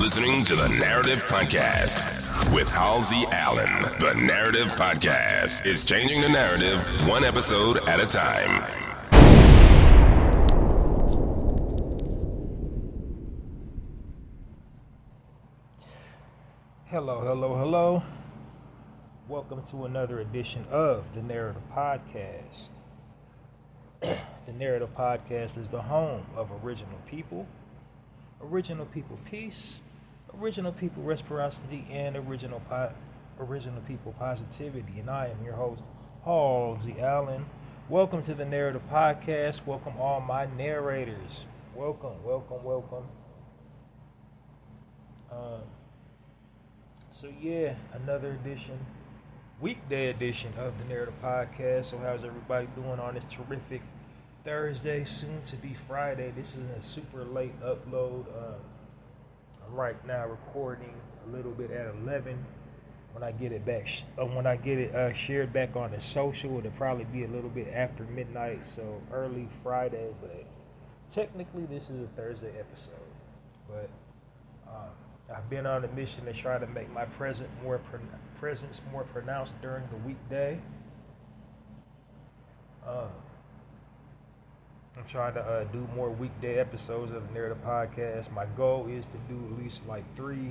listening to the Narrative Podcast with Halsey Allen. The Narrative Podcast is changing the narrative one episode at a time. Hello. Welcome to another edition of the Narrative Podcast. The Narrative Podcast is the home of original people peace, original people reciprocity, and original people positivity. And I am your host, Halsey Allen. Welcome to the Narrative Podcast. Welcome all my narrators. Welcome. Another edition, weekday edition of the Narrative Podcast. So how's everybody doing on this terrific Thursday, soon to be Friday? This is a super late upload. I'm right now recording a little bit at 11. When I get it back, shared back on the social, it'll probably be a little bit after midnight, so early Friday. But technically, this is a Thursday episode. But I've been on a mission to try to make my presence more pronounced during the weekday. I'm trying to do more weekday episodes of the Narrative Podcast. My goal is to do at least like 3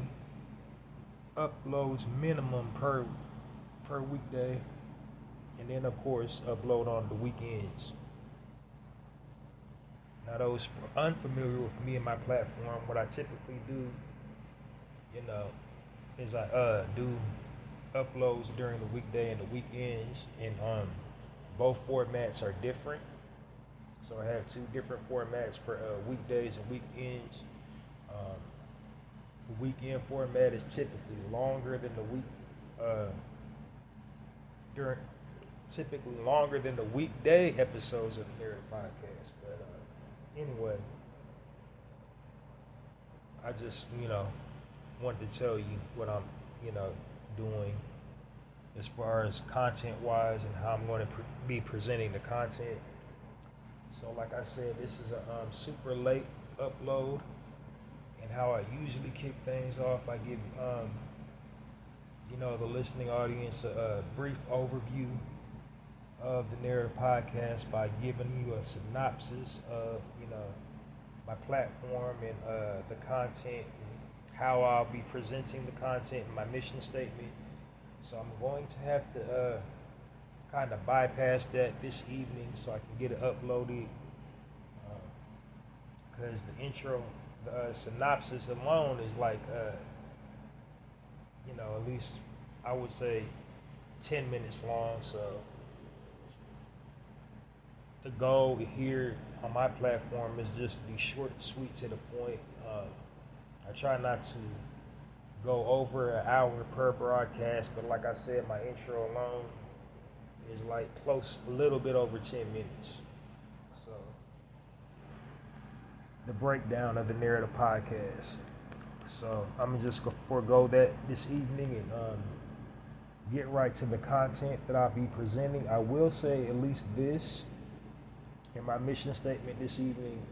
uploads minimum per weekday, and then of course upload on the weekends. Now, those unfamiliar with me and my platform, what I typically do, is I do uploads during the weekday and the weekends, and both formats are different. So I have 2 different formats for weekdays and weekends. The weekend format is typically longer than the weekday episodes of the Narrative Podcast. But anyway, I just wanted to tell you what I'm doing as far as content wise and how I'm going to be presenting the content. So like I said, this is a super late upload, and how I usually kick things off, I give the listening audience a brief overview of the Narrative Podcast by giving you a synopsis of my platform and the content and how I'll be presenting the content and my mission statement. So I'm going to have to kind of bypass that this evening so I can get it uploaded, because the intro, the synopsis alone is like at least I would say 10 minutes long. So the goal here on my platform is just to be short, sweet, to the point. I try not to go over an hour per broadcast, but like I said, my intro alone is like a little bit over 10 minutes. So the breakdown of the Narrative Podcast. So I'm gonna just forego that this evening and get right to the content that I'll be presenting. I will say at least this in my mission statement this evening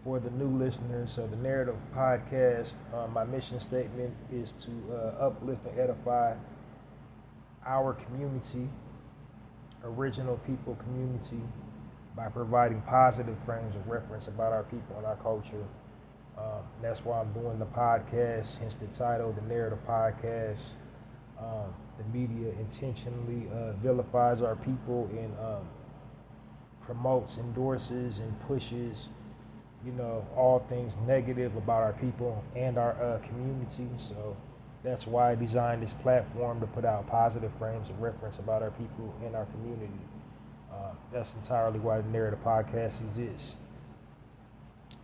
for the new listeners. So the Narrative Podcast, my mission statement is to uplift and edify our community, original people community, by providing positive frames of reference about our people and our culture. That's why I'm doing the podcast, hence the title, the Narrative Podcast. The media intentionally vilifies our people and promotes, endorses, and pushes, all things negative about our people and our community. So that's why I designed this platform, to put out positive frames of reference about our people and our community. That's entirely why the Narrative Podcast exists.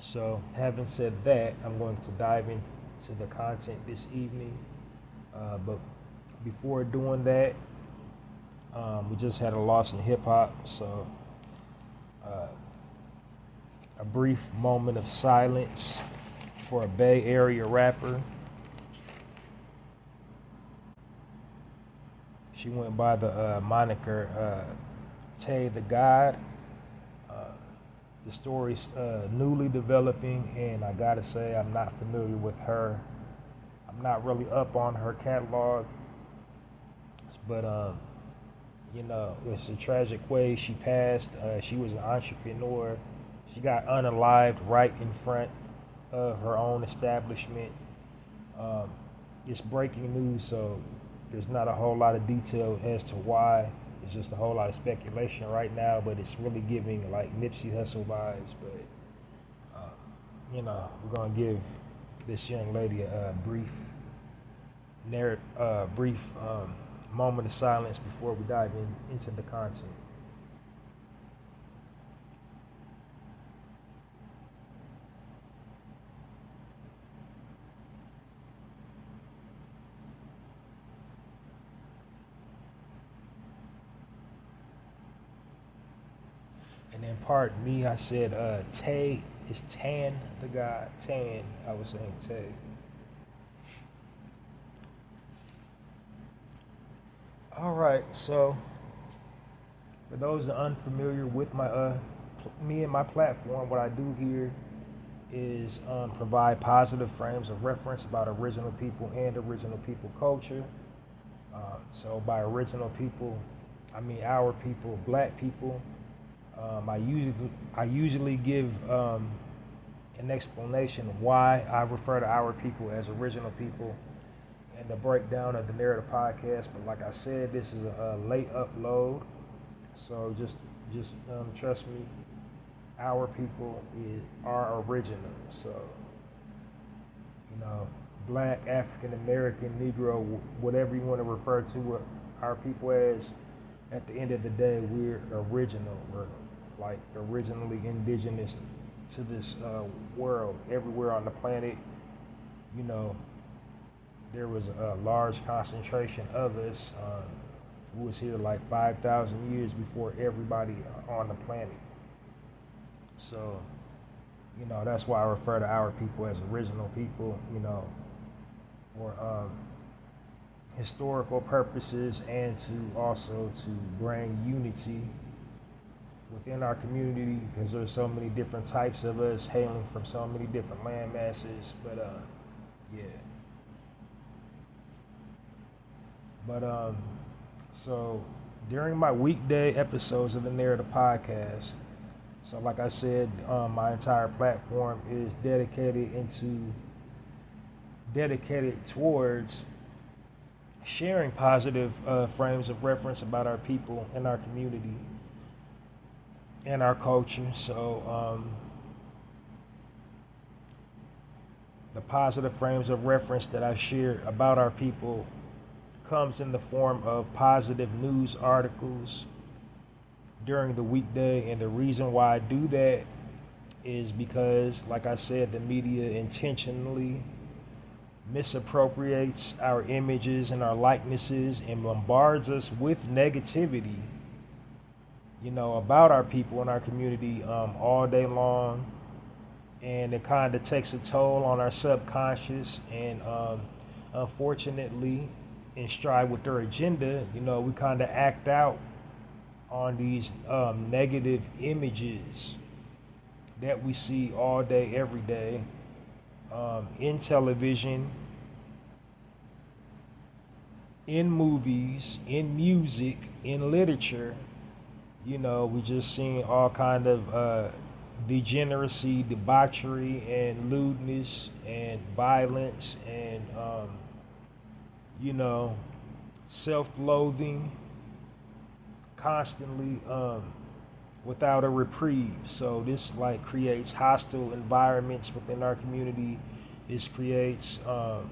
So, having said that, I'm going to dive into the content this evening. But before doing that, we just had a loss in hip hop. So, a brief moment of silence for a Bay Area rapper. She went by the moniker Tay the God. The story's newly developing, and I gotta say I'm not familiar with her I'm not really up on her catalog, but it's a tragic way she passed. She was an entrepreneur. She got unalived right in front of her own establishment. Um, it's breaking news, so there's not a whole lot of detail as to why. It's just a whole lot of speculation right now, but it's really giving like Nipsey Hussle vibes. But we're gonna give this young lady a brief moment of silence before we dive into the content. And then pardon me, I said Tay is Tan the guy. Tan, I was saying Tay. All right, so for those that are unfamiliar with me and my platform, what I do here is provide positive frames of reference about original people and original people culture. So by original people, I mean our people, black people. I usually give an explanation of why I refer to our people as original people and the breakdown of the Narrator podcast. But like I said, this is a late upload, so just trust me. Our people are original. So black, African American, Negro, whatever you want to refer to our people as. At the end of the day, we're original. We're like originally indigenous to this world. Everywhere on the planet, there was a large concentration of us who was here like 5,000 years before everybody on the planet. So, that's why I refer to our people as original people, for historical purposes and to also to bring unity within our community, because there's so many different types of us hailing from so many different land masses. But so during my weekday episodes of the Narrator podcast, so like I said, my entire platform is dedicated towards sharing positive frames of reference about our people and our community and our culture. So the positive frames of reference that I share about our people comes in the form of positive news articles during the weekday, and the reason why I do that is because, like I said, the media intentionally misappropriates our images and our likenesses and bombards us with negativity, about our people and our community all day long, and it kind of takes a toll on our subconscious. And unfortunately, in stride with their agenda, we kind of act out on these negative images that we see all day, every day. In television, in movies, in music, in literature, we just seeing all kind of degeneracy, debauchery, and lewdness, and violence, and self-loathing, constantly without a reprieve. So this creates hostile environments within our community. This creates a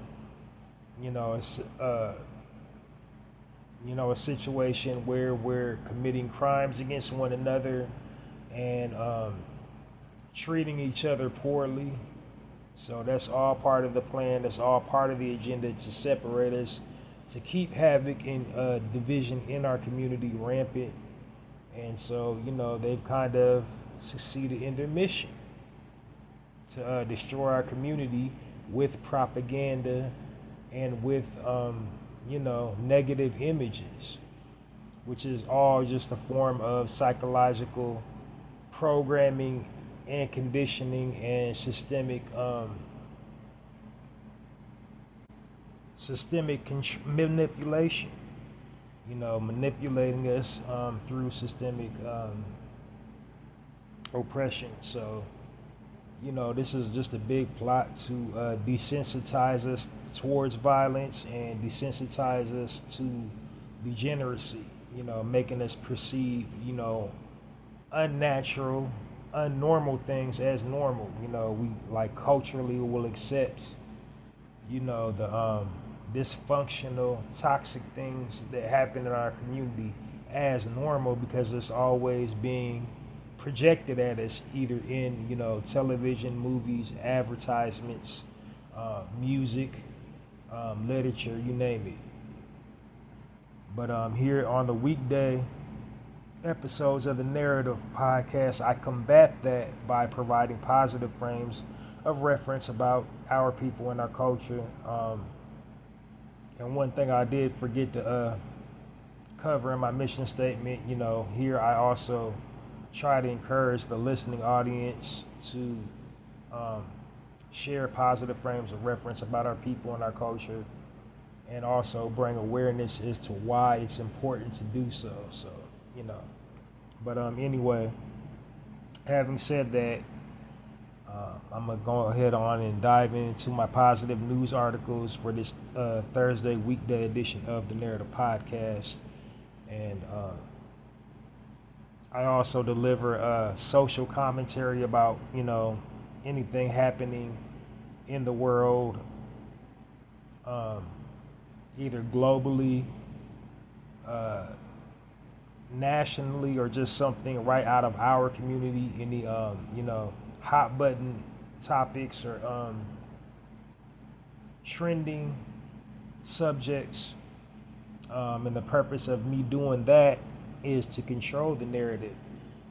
situation where we're committing crimes against one another and treating each other poorly. So that's all part of the plan. That's all part of the agenda to separate us, to keep havoc and division in our community rampant. And so, they've kind of succeeded in their mission to destroy our community with propaganda and with, negative images, which is all just a form of psychological programming and conditioning and systemic systemic manipulation. Manipulating us through systemic oppression. So, this is just a big plot to desensitize us towards violence and desensitize us to degeneracy, making us perceive, unnatural, unnormal things as normal. We like culturally will accept, the dysfunctional, toxic things that happen in our community as normal because it's always being projected at us either in, television, movies, advertisements, music, literature, you name it. But here on the weekday episodes of the Narrative podcast, I combat that by providing positive frames of reference about our people and our culture. And one thing I did forget to cover in my mission statement, here I also try to encourage the listening audience to share positive frames of reference about our people and our culture, and also bring awareness as to why it's important to do so. So, But anyway, having said that, I'm going to go ahead on and dive into my positive news articles for this Thursday weekday edition of the Narrative Podcast. And I also deliver social commentary about, anything happening in the world, either globally, nationally, or just something right out of our community, any, hot button topics or trending subjects. And the purpose of me doing that is to control the narrative,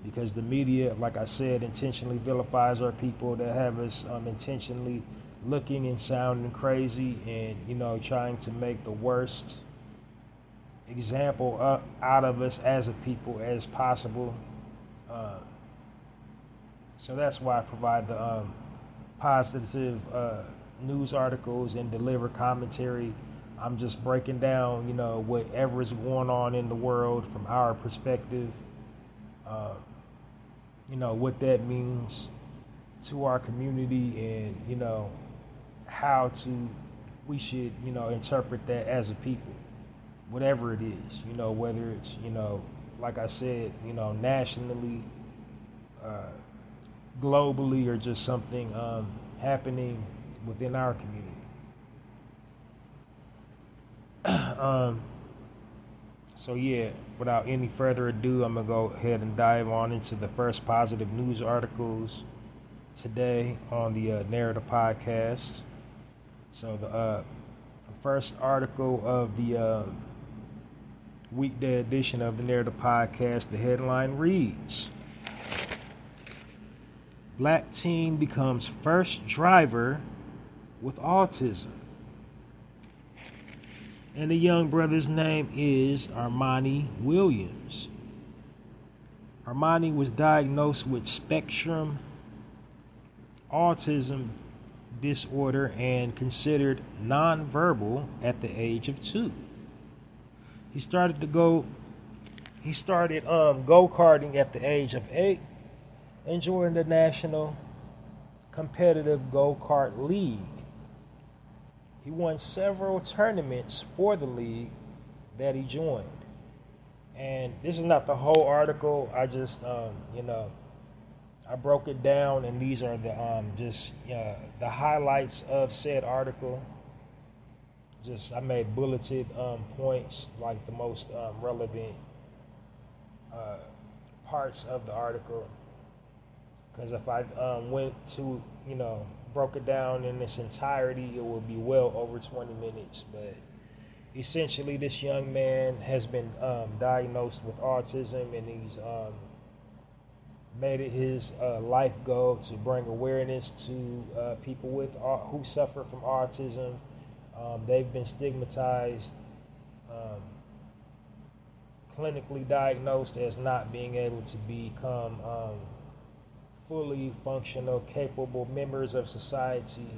because the media, like I said, intentionally vilifies our people. That have us intentionally looking and sounding crazy, and trying to make the worst example out of us as a people as possible. So that's why I provide the positive news articles and deliver commentary. I'm just breaking down, whatever is going on in the world from our perspective, what that means to our community, and, how we should, interpret that as a people, whatever it is, whether it's, like I said, nationally, globally, or just something happening within our community. So yeah, without any further ado, I'm going to go ahead and dive on into the first positive news articles today on the Narrative Podcast. So the first article of the weekday edition of the Narrative Podcast, the headline reads, Black teen becomes first driver with autism. And the young brother's name is Armani Williams. Armani was diagnosed with spectrum autism disorder and considered nonverbal at the age of 2. He started go-karting at the age of 8 and joined the National Competitive Go-Kart League. He won several tournaments for the league that he joined. And this is not the whole article. I just, I broke it down, and these are the highlights of said article. I made bulleted points, like the most relevant parts of the article. Because if I went to, broke it down in its entirety, it would be well over 20 minutes. But essentially, this young man has been diagnosed with autism, and he's made it his life goal to bring awareness to people who suffer from autism. They've been stigmatized, clinically diagnosed as not being able to become fully functional, capable members of society,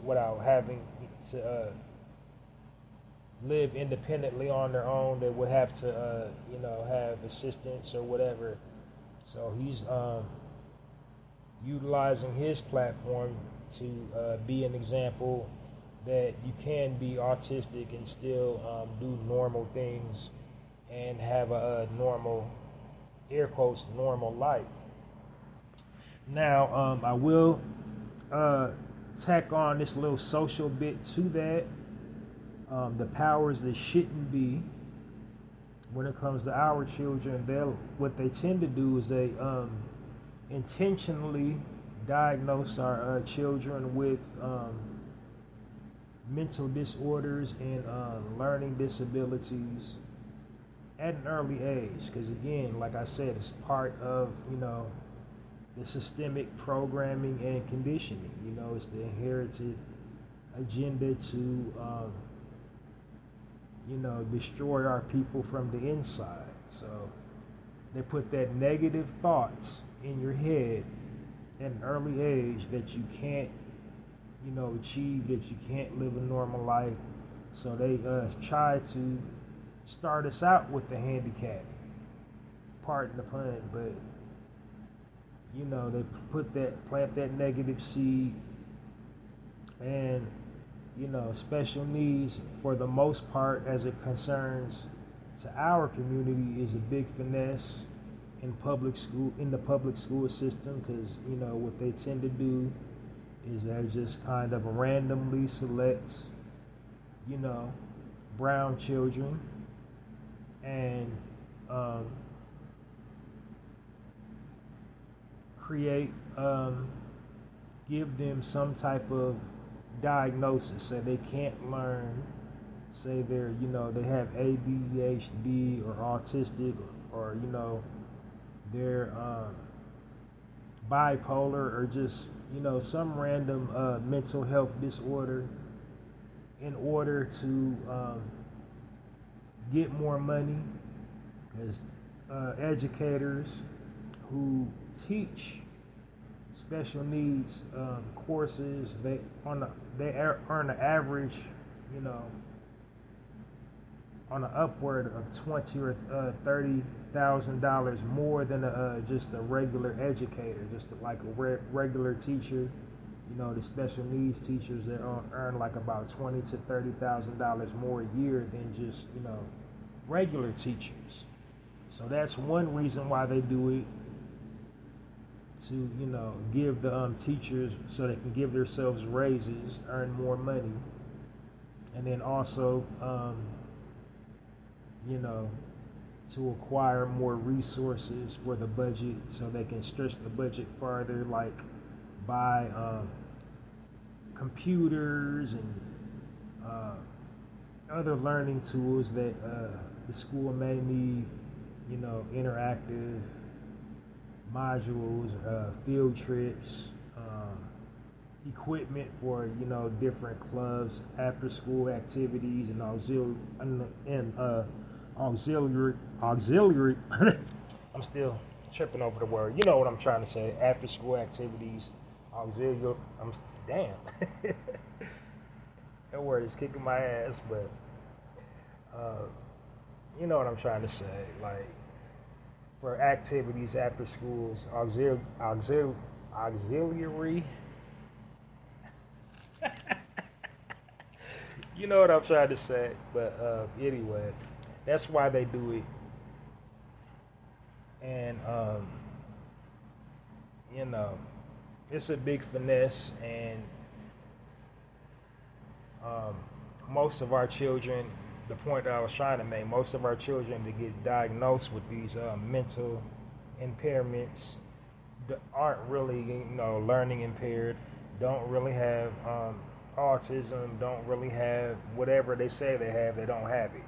without having to live independently on their own. They would have to, have assistance or whatever. So he's utilizing his platform to be an example that you can be autistic and still do normal things and have a normal, air quotes, normal life. Now, I will tack on this little social bit to that. The powers that shouldn't be, when it comes to our children, what they tend to do is they intentionally diagnose our children with mental disorders and learning disabilities at an early age. Because again, like I said, it's part of, the systemic programming and conditioning. It's the inherited agenda to, destroy our people from the inside. So they put that negative thoughts in your head at an early age that you can't, achieve, that you can't live a normal life. So they try to start us out with the handicap. Pardon the pun, but they plant that negative seed, and special needs, for the most part, as it concerns to our community, is a big finesse in the public school system, because what they tend to do is they just kind of randomly select brown children and give them some type of diagnosis. Say they can't learn, say they have ADHD or autistic, or they're bipolar, or just some random mental health disorder, in order to get more money. Because educators who teach special needs courses, they earn an average, on an upward of $20,000 or $30,000 more than just a regular educator, just like a regular teacher. The special needs teachers, they earn like about $20,000 to $30,000 more a year than just regular teachers. So that's one reason why they do it, to give the teachers, so they can give themselves raises, earn more money, and then also to acquire more resources for the budget, so they can stretch the budget farther, like buy computers and other learning tools that the school may need, interactive modules, field trips, equipment for different clubs, after school activities, and auxiliary I'm still tripping over the word. You know what I'm trying to say. After school activities, auxiliary. Damn. That word is kicking my ass, but you know what I'm trying to say. Like, for activities after schools, auxiliary. You know what I'm trying to say. But anyway, that's why they do it. And it's a big finesse, and most of our children, the point that I was trying to make, most of our children that get diagnosed with these mental impairments aren't really, learning impaired, don't really have autism, don't really have whatever they say they have, they don't have it.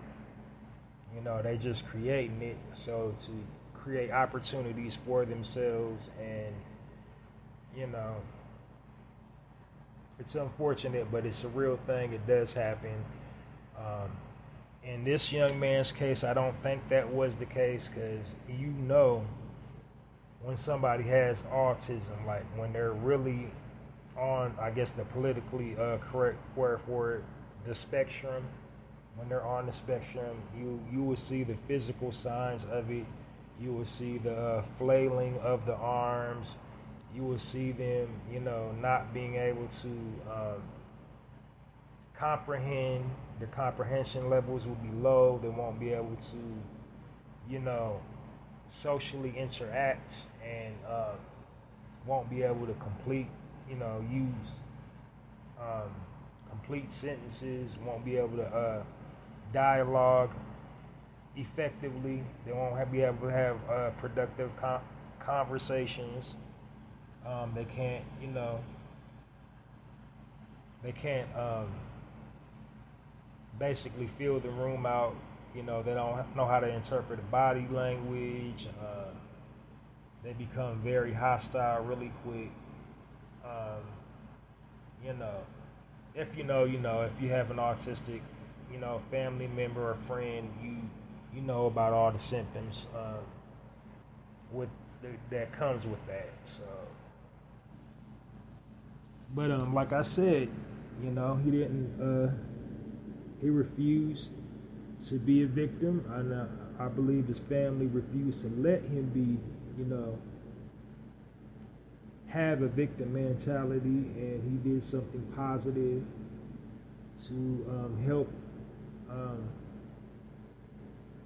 They just creating it so to create opportunities for themselves, and it's unfortunate, but it's a real thing. It does happen. In this young man's case, I don't think that was the case, because when somebody has autism, like when they're really on, I guess, the politically correct word for it, the spectrum, when they're on the spectrum, you will see the physical signs of it. You will see the flailing of the arms. You will see them, not being able to comprehend. Their comprehension levels will be low. They won't be able to, socially interact, and won't be able to use complete sentences. Won't be able to dialogue effectively. They won't be able to have productive conversations. They can't, basically fill the room out. They don't know how to interpret body language. They become very hostile really quick. If if you have an autistic, family member or friend, you know about all the symptoms that comes with that. So, but like I said, he didn't. He refused to be a victim, and I believe his family refused to let him be, have a victim mentality, and he did something positive to help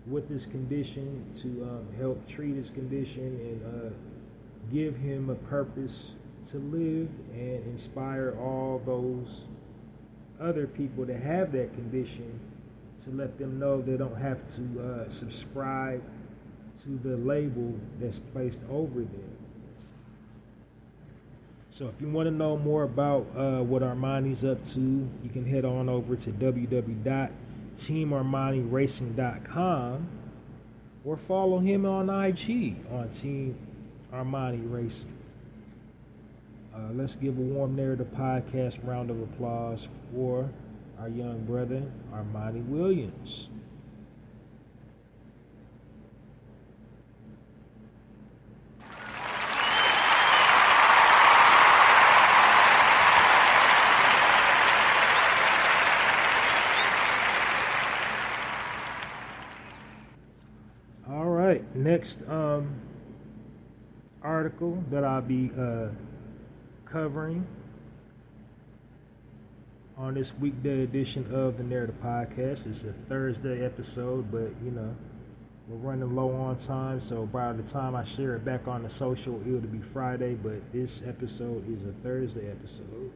with his condition, to help treat his condition, and give him a purpose to live, and inspire all those other people that have that condition, to let them know they don't have to subscribe to the label that's placed over them. So if you want to know more about what Armani's up to, you can head on over to www.teamarmaniracing.com or follow him on IG on Team Armani Racing. Let's give a warm Narrative Podcast round of applause for our young brother, Armani Williams. All right, next article that I'll be covering on this weekday edition of the Narrative Podcast. It's a Thursday episode, but we're running low on time, so by the time I share it back on the social, it'll be Friday, but this episode is a Thursday episode.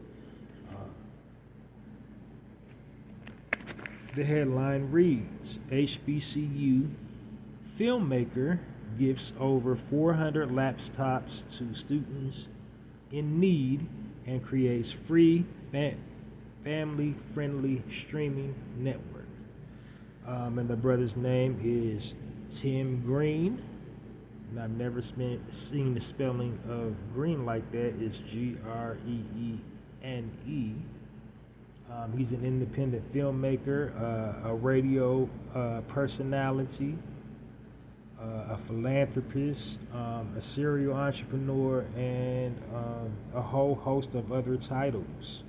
The headline reads, HBCU filmmaker gives over 400 laptops to students in need and creates free family-friendly streaming network. And the brother's name is Tim Green. And I've never seen the spelling of Green like that. It's Greene. He's an independent filmmaker, a radio personality, a philanthropist, a serial entrepreneur, and a whole host of other titles,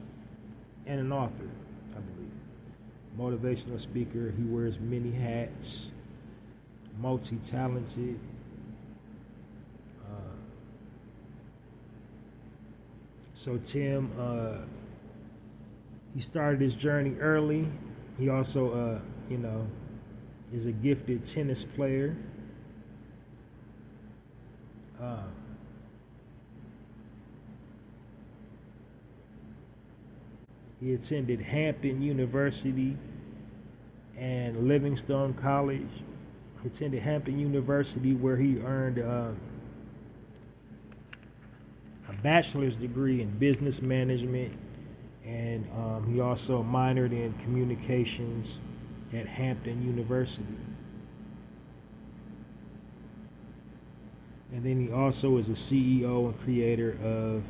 and an author, I believe. Motivational speaker. He wears many hats. Multi-talented. So Tim, he started his journey early. He also, is a gifted tennis player. He attended Hampton University and Livingstone College. He attended Hampton University, where he earned a bachelor's degree in business management, and he also minored in communications at Hampton University. And then he also is a CEO and creator of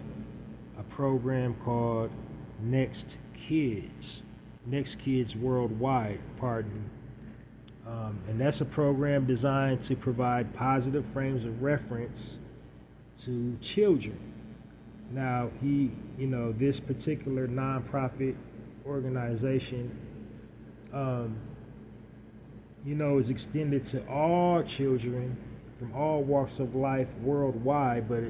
a program called Next Kids Worldwide, and that's a program designed to provide positive frames of reference to children. Now, this particular nonprofit organization is extended to all children from all walks of life worldwide, but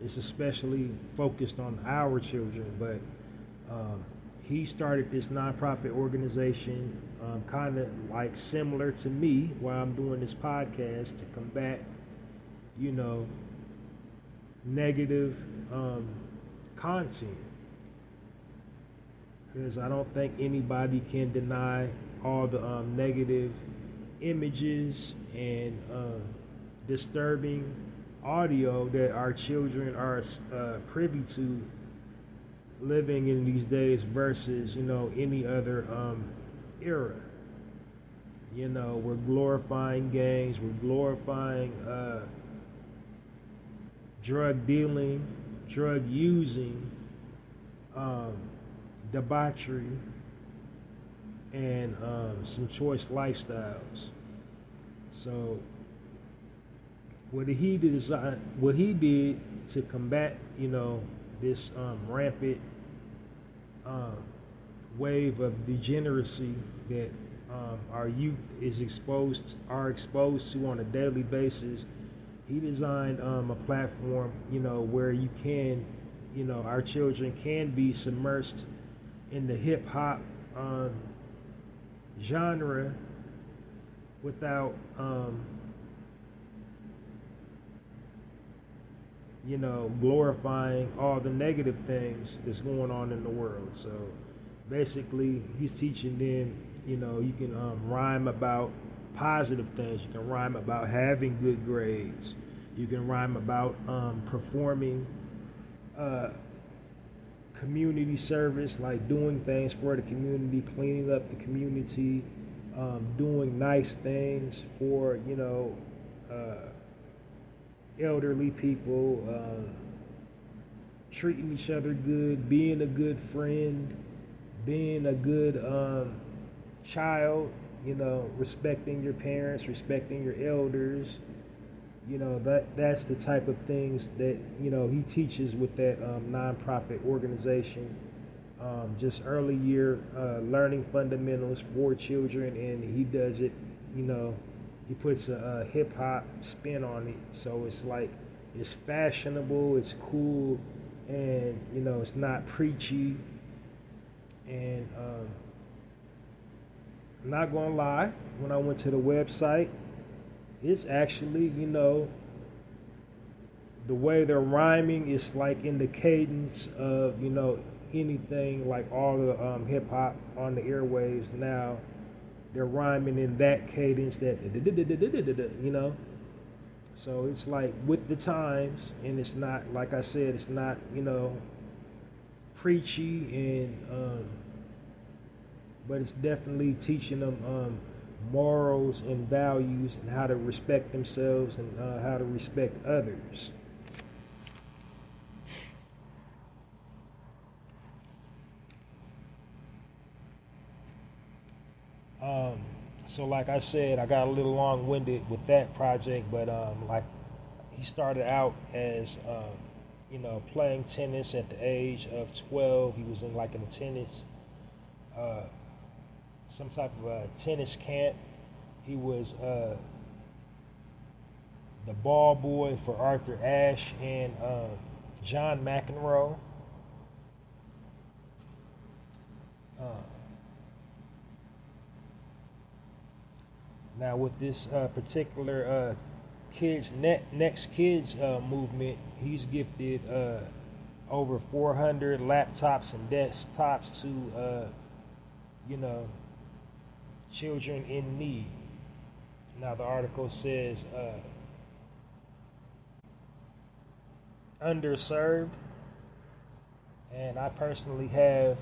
it's especially focused on our children. But he started this nonprofit organization, kind of like similar to me, while I'm doing this podcast to combat, negative content. Because I don't think anybody can deny all the negative images and disturbing audio that our children are privy to living in these days versus any other era. We're glorifying gangs, we're glorifying drug dealing, drug using, debauchery, and some choice lifestyles. So what he did to combat this rampant wave of degeneracy that our youth are exposed to on a daily basis, he designed a platform where you can our children can be submersed in the hip hop genre without glorifying all the negative things that's going on in the world. So basically he's teaching them you can rhyme about positive things, you can rhyme about having good grades, you can rhyme about performing community service, like doing things for the community, cleaning up the community, doing nice things for elderly people, treating each other good, being a good friend, being a good child, respecting your parents, respecting your elders. That's the type of things that he teaches with that nonprofit organization. Just early year learning fundamentals for children, and he does it. He puts a hip hop spin on it, so it's like it's fashionable, it's cool, and it's not preachy. And I'm not gonna lie, when I went to the website, it's actually, the way they're rhyming is like in the cadence of, anything like all the hip hop on the airwaves now. They're rhyming in that cadence, that So it's like with the times, and it's not, like I said, it's not, preachy, and but it's definitely teaching them morals and values and how to respect themselves and how to respect others. So like I said, I got a little long-winded with that project, but like he started out as playing tennis at the age of 12. He was in like a tennis some type of a tennis camp. He was the ball boy for Arthur Ashe and John McEnroe. Now with this particular Next Kids movement, he's gifted over 400 laptops and desktops to children in need. Now the article says underserved, and I personally have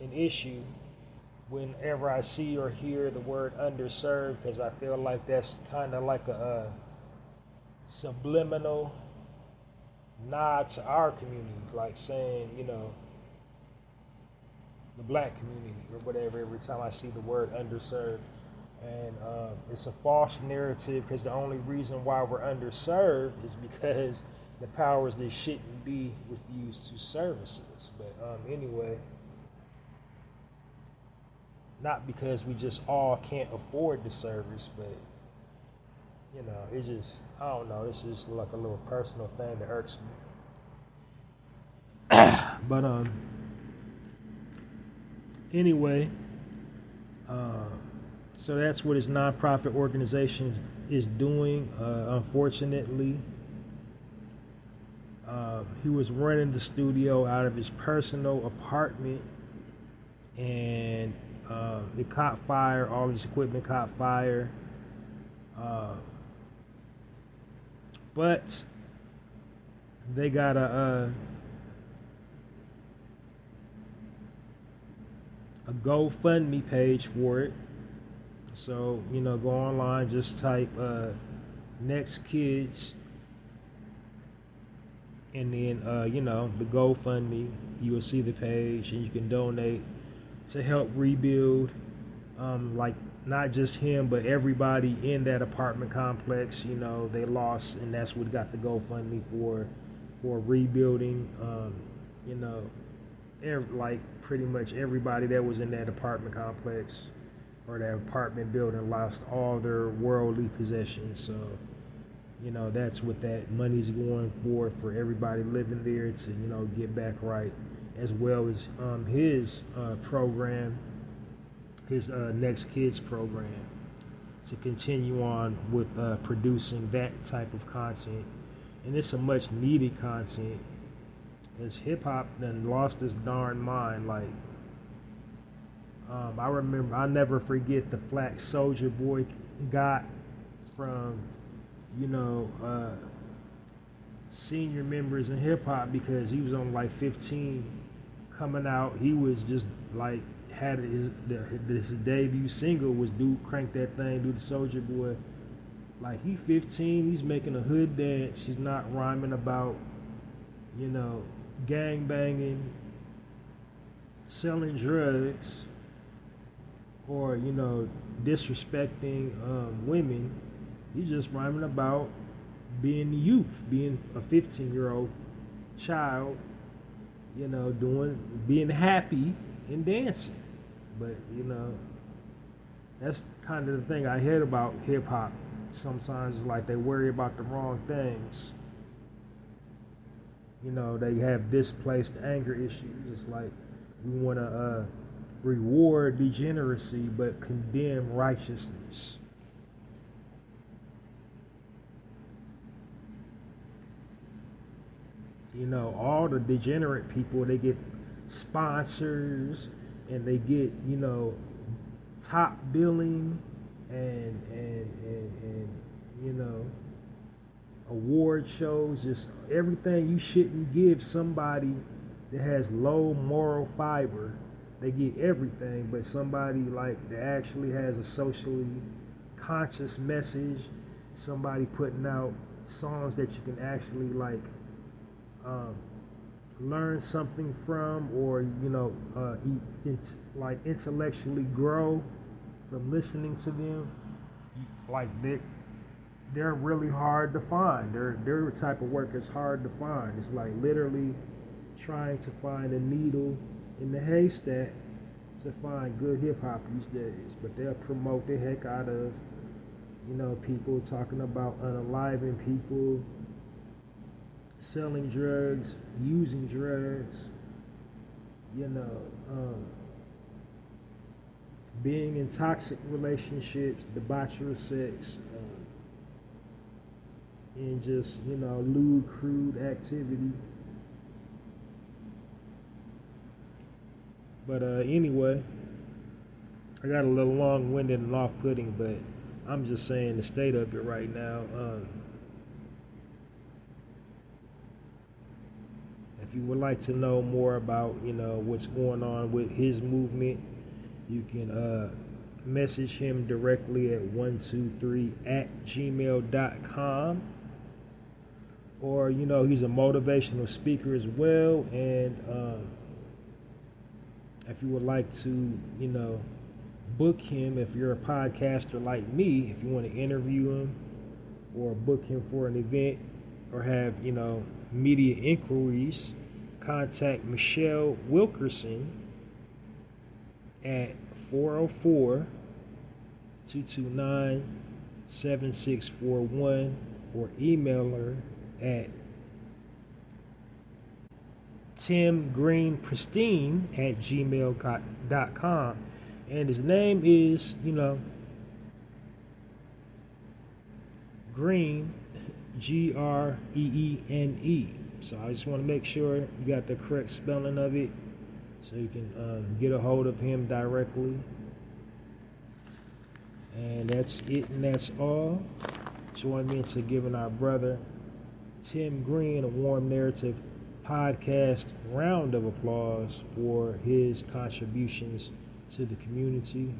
an issue whenever I see or hear the word underserved, because I feel like that's kind of like a subliminal nod to our community, like saying, the black community or whatever, every time I see the word underserved. And it's a false narrative, because the only reason why we're underserved is because the powers that shouldn't be refuse to service us. But anyway, not because we just all can't afford the service, but it's just, I don't know, it's just like a little personal thing that irks me. But anyway, so that's what his nonprofit organization is doing. Unfortunately, he was running the studio out of his personal apartment, and it caught fire. All his equipment caught fire. But they got a GoFundMe page for it. So, go online, just type Next Kids, and then, the GoFundMe. You will see the page, and you can donate to help rebuild, like, not just him, but everybody in that apartment complex. They lost, and that's what got the GoFundMe for rebuilding. Like pretty much everybody that was in that apartment complex or that apartment building lost all their worldly possessions. So, that's what that money's going for everybody living there to, get back right, as well as his program, his Next Kids program, to continue on with producing that type of content. And it's a much needed content, as hip hop done lost its darn mind. Like, I remember, I'll never forget the flack Soulja Boy got from, senior members in hip hop, because he was on like 15 coming out. He was just like, had his debut single was "Do Crank That Thing, Do the Soulja Boy." Like, he 15, he's making a hood dance. He's not rhyming about, gang banging, selling drugs, or disrespecting women. He's just rhyming about being the youth, being a 15-year-old child, being happy and dancing. But that's kind of the thing I hear about hip hop. Sometimes it's like they worry about the wrong things. They have displaced anger issues. It's like we want to reward degeneracy but condemn righteousness. All the degenerate people, they get sponsors, and they get, top billing and award shows, just everything you shouldn't give somebody that has low moral fiber. They get everything, but somebody like that actually has a socially conscious message, somebody putting out songs that you can actually learn something from, or like intellectually grow from listening to them. Like, they're really hard to find. Their type of work is hard to find. It's like literally trying to find a needle in the haystack to find good hip hop these days. But they'll promote the heck out of, people talking about unaliving people, selling drugs, using drugs, being in toxic relationships, debaucherous sex, and just, lewd, crude activity. But anyway, I got a little long-winded and off-putting, but I'm just saying the state of it right now. If you would like to know more about, what's going on with his movement, you can message him directly at 123@gmail.com. Or, he's a motivational speaker as well. And if you would like to, book him, if you're a podcaster like me, if you want to interview him or book him for an event or have, media inquiries, contact Michelle Wilkerson at 404-229-7641 or email her at timgreenpristine@gmail.com. And his name is, Green, Greene. So I just want to make sure you got the correct spelling of it so you can get a hold of him directly. And that's it, and that's all. Join me into giving our brother Tim Green a warm narrative podcast round of applause for his contributions to the community.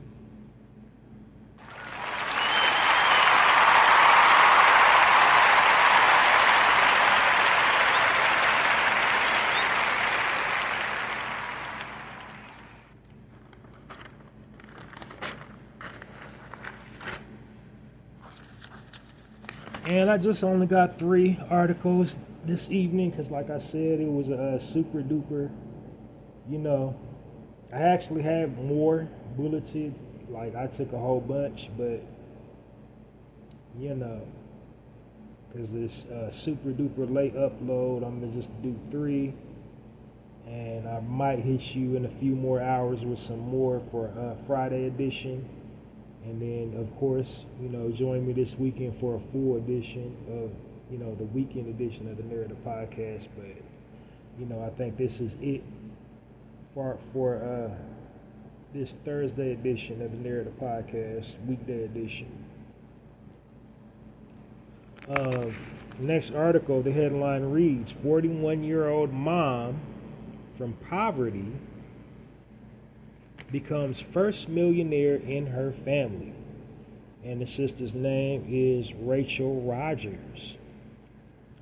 And I just only got 3 articles this evening because, like I said, it was a super duper, I actually had more bulleted, like I took a whole bunch, but, because this super duper late upload, I'm going to just do 3, and I might hit you in a few more hours with some more for Friday edition. And then, of course, join me this weekend for a full edition of, the weekend edition of the Narrator podcast. But, I think this is it for this Thursday edition of the Narrator podcast, weekday edition. Next article, the headline reads, 41-year-old mom from poverty becomes first millionaire in her family. And the sister's name is Rachel Rogers.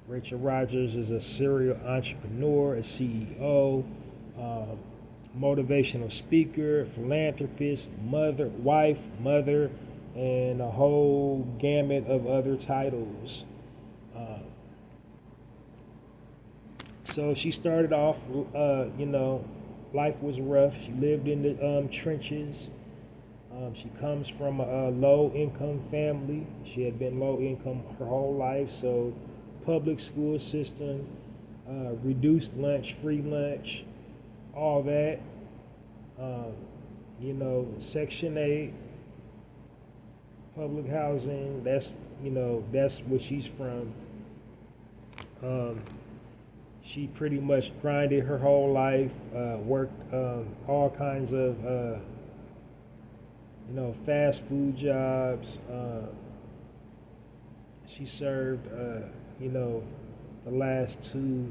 Rachel Rogers is a serial entrepreneur, a CEO, motivational speaker, philanthropist, wife, mother, and a whole gamut of other titles. So she started off, life was rough. She lived in the trenches. She comes from a low-income family. She had been low-income her whole life, so public school system, reduced lunch, free lunch, all that. Section 8, public housing. That's where she's from. She pretty much grinded her whole life, worked all kinds of, fast food jobs. She served, the last 2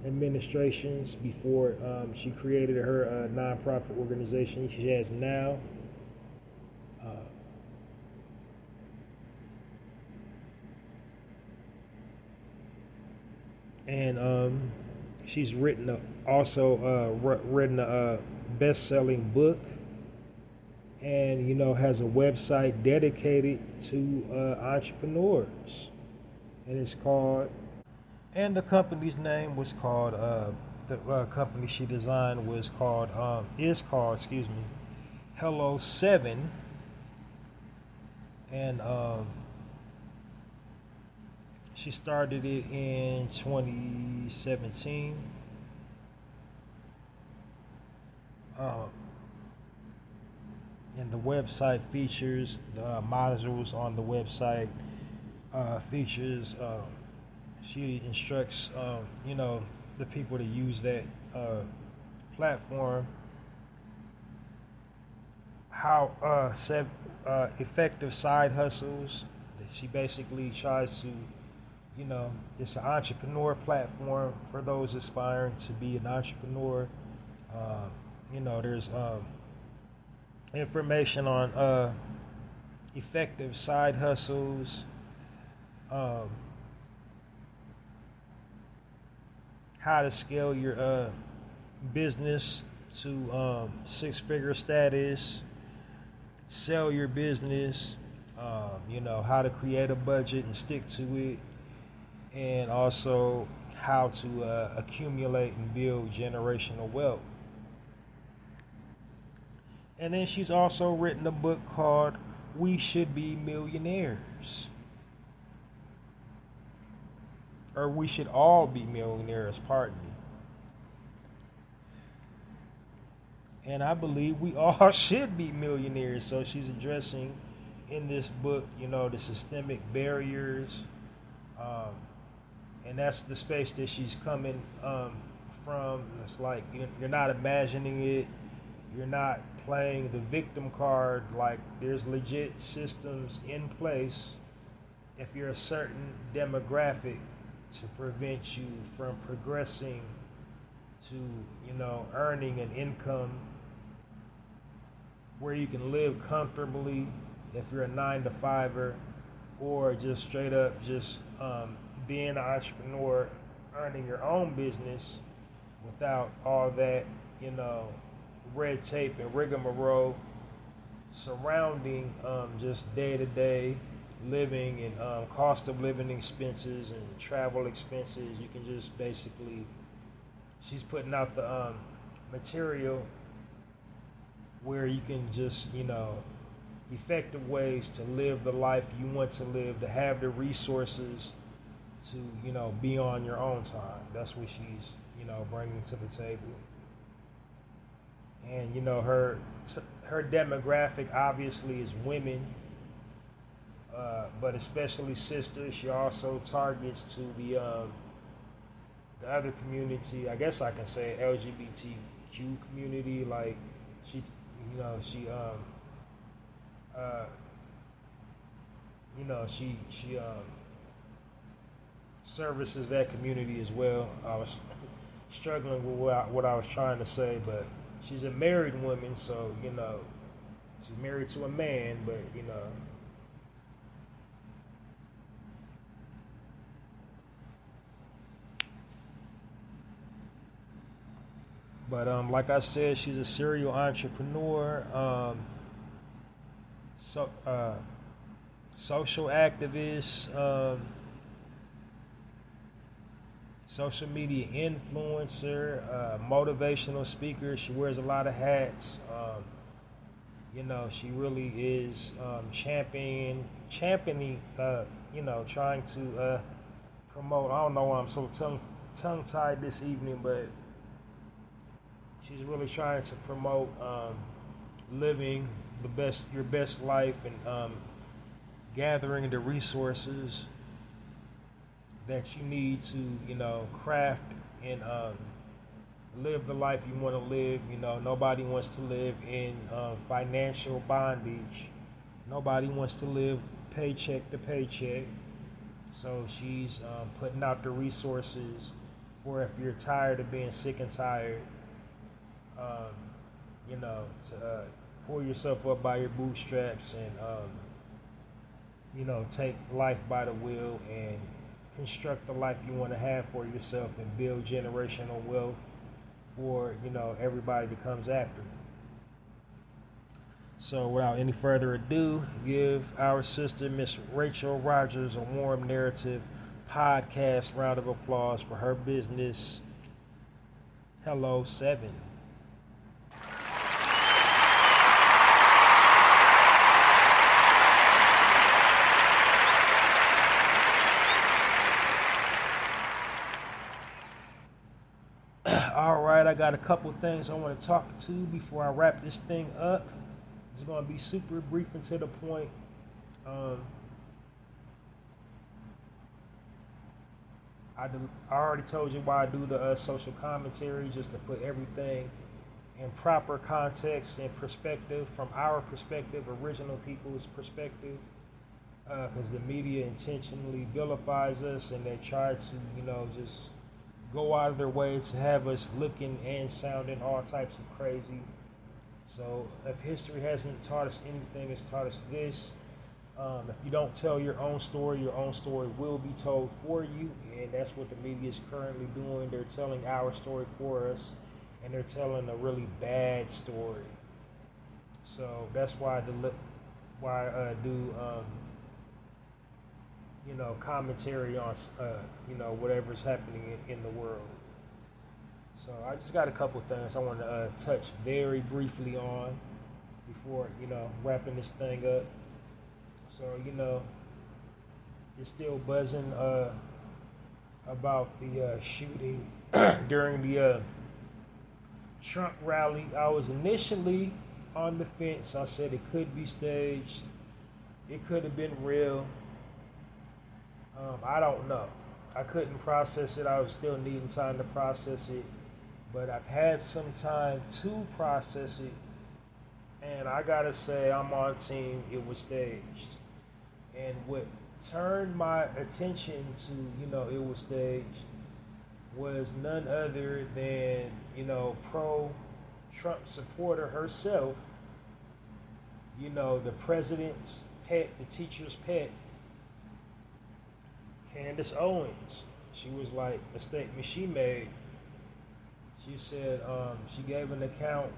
administrations before she created her nonprofit organization she has now. And she's written a best-selling book, and has a website dedicated to entrepreneurs, and it's called. And the company's name was called. The company she designed is called. Hello 7, and she started it in 2017. And the website features the modules on the website. She instructs, the people to use that platform. How effective side hustles. She basically tries to. It's an entrepreneur platform for those aspiring to be an entrepreneur. There's information on effective side hustles, how to scale your business to 6-figure status, sell your business, how to create a budget and stick to it, and also how to accumulate and build generational wealth. And then she's also written a book called We Should Be Millionaires. Or We Should All Be Millionaires, pardon me. And I believe we all should be millionaires. So she's addressing in this book, the systemic barriers. And that's the space that she's coming from. It's like you're not imagining it. You're not playing the victim card. Like there's legit systems in place if you're a certain demographic to prevent you from progressing to, earning an income where you can live comfortably if you're a 9-to-5er, or just straight up just being an entrepreneur, earning your own business without all that, red tape and rigmarole surrounding just day-to-day living and cost of living expenses and travel expenses. You can just basically, she's putting out the material where you can just, effective ways to live the life you want to live, to have the resources to, be on your own time. That's what she's, bringing to the table. And, her demographic obviously is women, but especially sisters. She also targets to the other community. I guess I can say LGBTQ community. Like she services that community as well. I was struggling with what I was trying to say, but she's a married woman, so she's married to a man, but like I said, she's a serial entrepreneur, social activist, social media influencer, motivational speaker. She wears a lot of hats. She really is championing, trying to promote. I don't know why I'm so tongue-tied this evening, but she's really trying to promote living your best life, and gathering the resources that you need to, craft and live the life you want to live. Nobody wants to live in financial bondage. Nobody wants to live paycheck to paycheck. So she's putting out the resources for if you're tired of being sick and tired, to pull yourself up by your bootstraps and, take life by the wheel and construct the life you want to have for yourself and build generational wealth for, everybody that comes after. So without any further ado, give our sister, Miss Rachel Rogers, a warm narrative podcast round of applause for her business, Hello 7. Alright, I got a couple things I want to talk to before I wrap this thing up. It's going to be super brief and to the point. I already told you why I do the social commentary, just to put everything in proper context and perspective, from our perspective, original people's perspective, because the media intentionally vilifies us and they try to, just go out of their way to have us looking and sounding all types of crazy. So if history hasn't taught us anything, it's taught us this. If you don't tell your own story will be told for you, and that's what the media is currently doing. They're telling our story for us, and they're telling a really bad story. So that's why I do commentary on whatever's happening in the world. So I just got a couple things I want to touch very briefly on. before, wrapping this thing up. So, it's still buzzing about the shooting during the Trump rally. I was initially on the fence. I said it could be staged. It could have been real. I don't know. I couldn't process it. I was still needing time to process it. But I've had some time to process it. And I gotta say, I'm on team. It was staged. And what turned my attention to, it was staged was none other than, pro-Trump supporter herself, the president's pet, the teacher's pet, Candace Owens. She was like, a statement she made. She said, she gave an account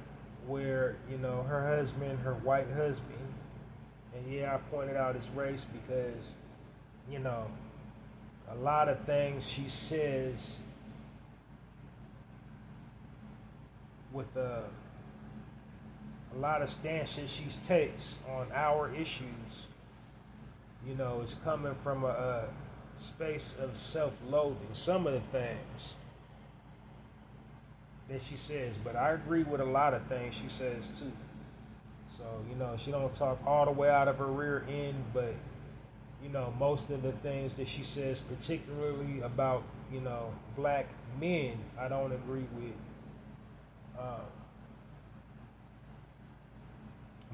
where, her husband, her white husband, and yeah, I pointed out his race because, a lot of things she says with a lot of stances she takes on our issues, is coming from a space of self-loathing. Some of the things that she says, but I agree with a lot of things she says too. So, she don't talk all the way out of her rear end, but, most of the things that she says, particularly about, black men, I don't agree with.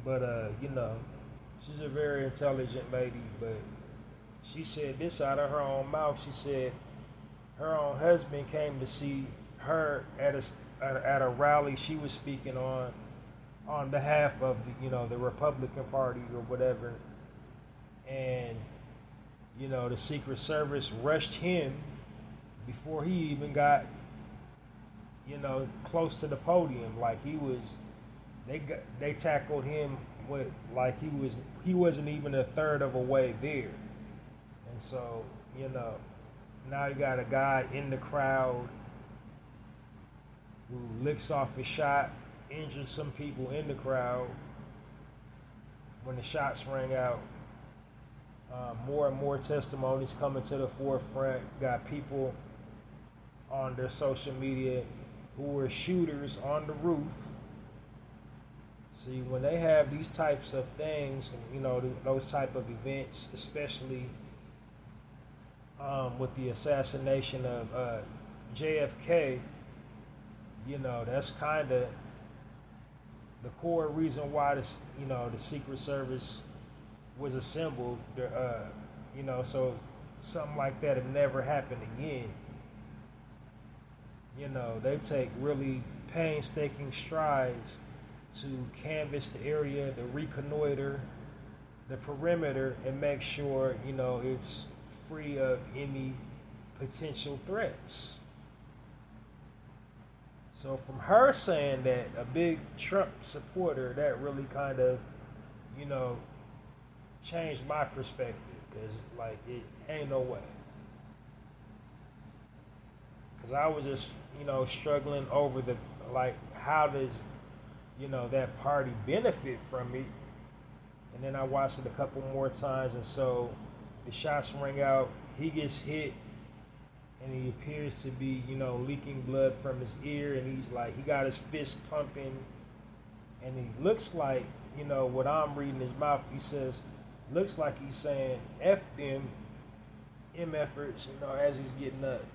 But she's a very intelligent lady, but she said this out of her own mouth. She said her own husband came to see her at a rally she was speaking on behalf of the Republican Party or whatever, and the Secret Service rushed him before he even got close to the podium. Like they tackled him with like he wasn't even a third of a way there, and so now you got a guy in the crowd who licks off a shot, injured some people in the crowd when the shots rang out. More and more testimonies coming to the forefront. Got people on their social media who were shooters on the roof. See, when they have these types of things, those type of events, especially with the assassination of JFK, that's kind of the core reason why the Secret Service was assembled. So something like that had never happened again. They take really painstaking strides to canvass the area, to reconnoiter the perimeter, and make sure it's free of any potential threats. So from her saying that, a big Trump supporter, that really kind of, changed my perspective. Because, it ain't no way. Because I was just, struggling over how does, that party benefit from it? And then I watched it a couple more times, and so the shots ring out, he gets hit, and he appears to be, leaking blood from his ear, and he got his fist pumping, and he looks like, what I'm reading his mouth, he says, looks like he's saying F them MFers, as he's getting up.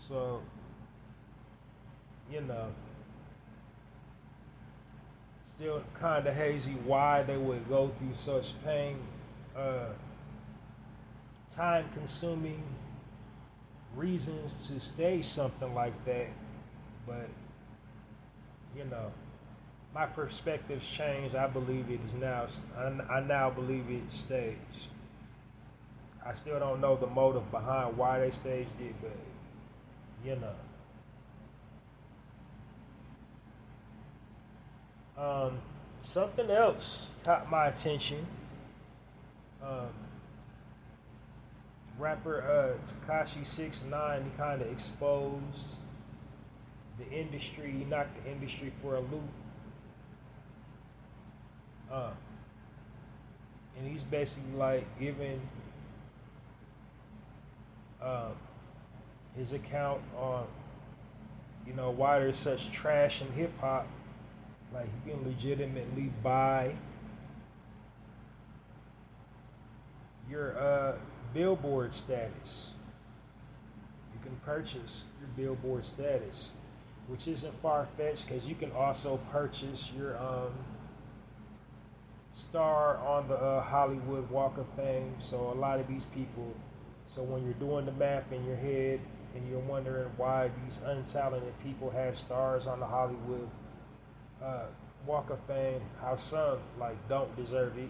So, still kind of hazy why they would go through such pain, time-consuming reasons to stage something like that, but my perspective's changed. I believe it is now. I now believe it's staged. I still don't know the motive behind why they staged it, but something else caught my attention. Rapper Tekashi 6ix9ine, he kind of exposed the industry. He knocked the industry for a loop Uh, and he's basically like giving um, his account on, why there's such trash in hip hop. Like you can legitimately buy your Billboard status. You can purchase your Billboard status, which isn't far-fetched because you can also purchase your star on the Hollywood Walk of Fame. So a lot of these people, so when you're doing the math in your head and you're wondering why these untalented people have stars on the Hollywood Walk of Fame, how some like don't deserve it,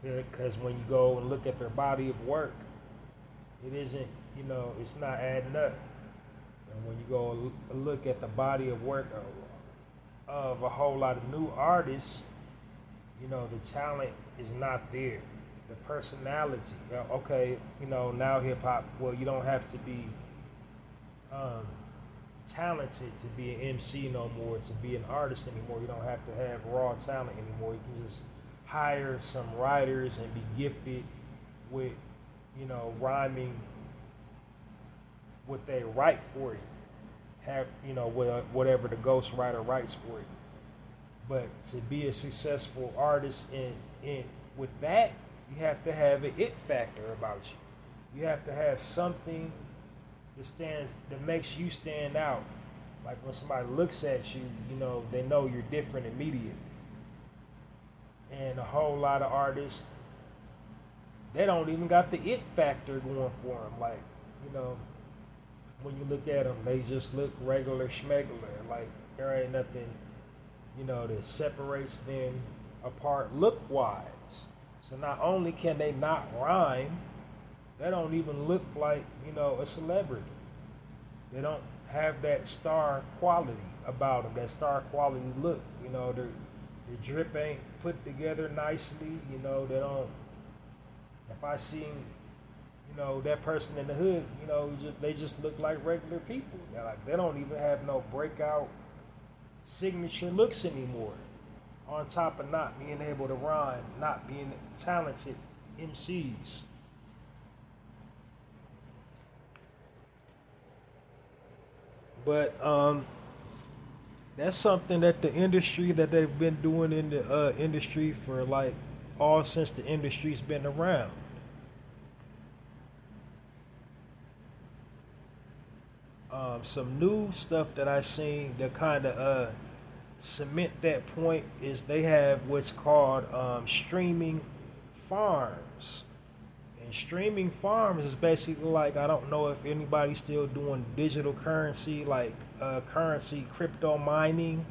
because when you go and look at their body of work, it isn't, it's not adding up. And when you go look at the body of work of a whole lot of new artists, the talent is not there. The personality, okay, now hip hop, well, you don't have to be talented to be an MC no more, to be an artist anymore. You don't have to have raw talent anymore. You can just hire some writers and be gifted with, rhyming what they write for it. Have, whatever the ghostwriter writes for it. But to be a successful artist in with that, you have to have an it factor about you. You have to have something that makes you stand out. Like when somebody looks at you, they know you're different immediately. And a whole lot of artists, they don't even got the it factor going for them. Like, when you look at them, they just look regular schmegular. Like there ain't nothing, that separates them apart look-wise. So not only can they not rhyme, they don't even look like, a celebrity. They don't have that star quality about them, that star quality look. Their drip ain't put together nicely. They don't. If I see, that person in the hood, they just look like regular people. Like they don't even have no breakout signature looks anymore. On top of not being able to rhyme, not being talented MCs. But that's something that they've been doing in the industry for like all since the industry's been around. Some new stuff that I seen that kind of cement that point is they have what's called streaming farms. And streaming farms is basically like, I don't know if anybody's still doing digital currency, like currency crypto mining,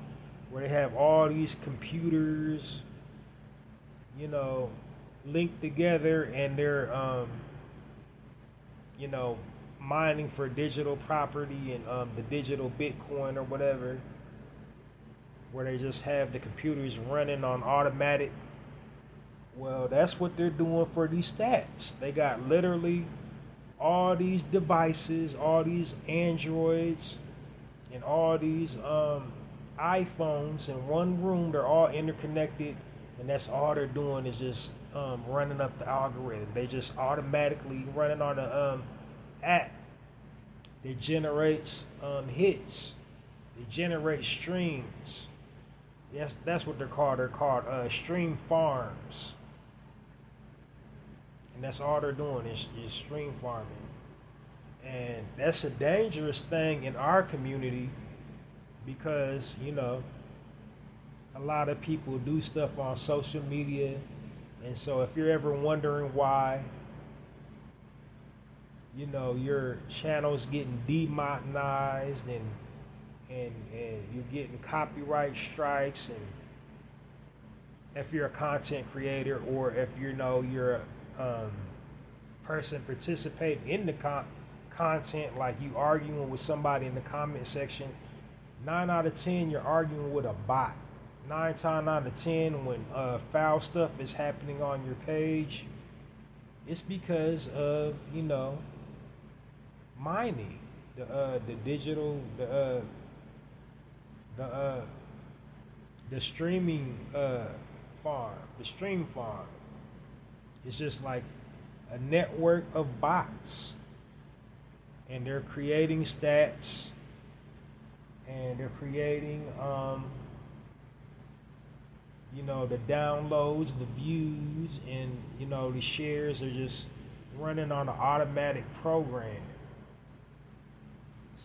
where they have all these computers, linked together, and they're, mining for digital property and the digital Bitcoin or whatever, where they just have the computers running on automatic. Well, that's what they're doing for these stats. They got literally all these devices, all these Androids, and all these iPhones in one room. They're all interconnected, and that's all they're doing is just running up the algorithm. They just automatically running on the app that generates hits. They generate streams. Yes, that's what they're called. They're called stream farms. And that's all they're doing is stream farming. And that's a dangerous thing in our community because, a lot of people do stuff on social media. And so if you're ever wondering why, your channel's getting demonetized and you're getting copyright strikes, and if you're a content creator or if you're a person participating in the content, like you arguing with somebody in the comment section, 9 out of 10 you're arguing with a bot. 9 times out of 10 when foul stuff is happening on your page, it's because of mining, the digital, the streaming farm, the stream farm. It's just like a network of bots, and they're creating stats, and they're creating, the downloads, the views, and the shares are just running on an automatic program.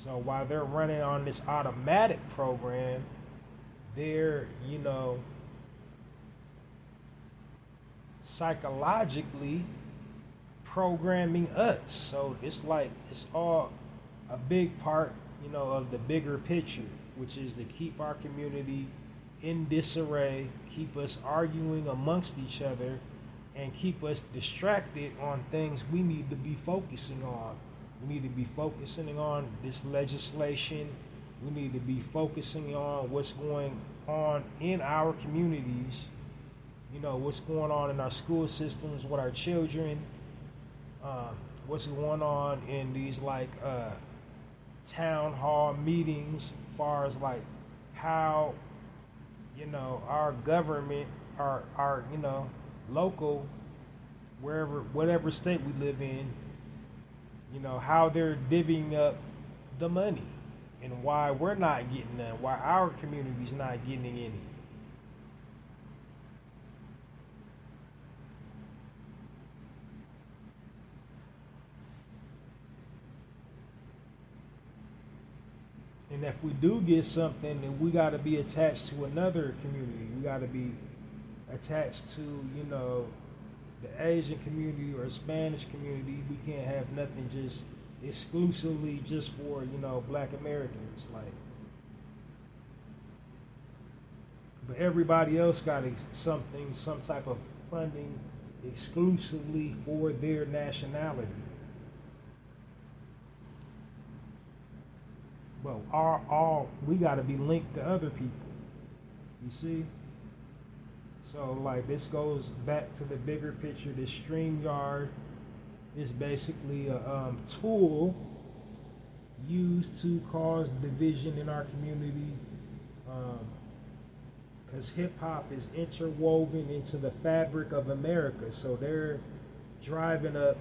So while they're running on this automatic program, they're psychologically programming us. So it's all a big part, of the bigger picture, which is to keep our community in disarray, keep us arguing amongst each other, and keep us distracted on things we need to be focusing on. We need to be focusing on this legislation. We need to be focusing on what's going on in our communities, what's going on in our school systems with our children, what's going on in these town hall meetings, as far as how our government, our local, whatever state we live in, how they're divvying up the money, and why we're not getting none, why our community's not getting any. And if we do get something, then we got to be attached to another community. We got to be attached to, the Asian community or Spanish community. We can't have nothing just exclusively just for, Black Americans. But everybody else got some type of funding exclusively for their nationality. But we got to be linked to other people. You see? So this goes back to the bigger picture. This StreamYard is basically a tool used to cause division in our community, because hip-hop is interwoven into the fabric of America. So they're driving up,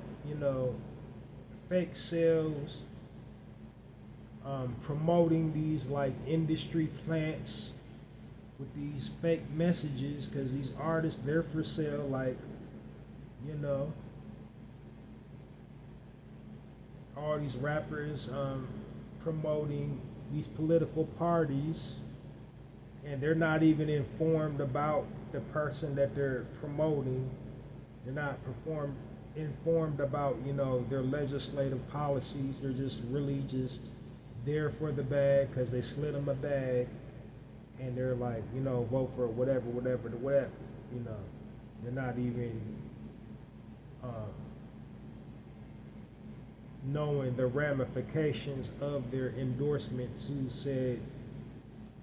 fake sales, promoting these industry plants with these fake messages, because these artists, they're for sale, all these rappers promoting these political parties, and they're not even informed about the person that they're promoting. They're not informed about their legislative policies. They're just really just there for the bag because they slid them a bag, and they're vote for whatever. They're not even knowing the ramifications of their endorsement to said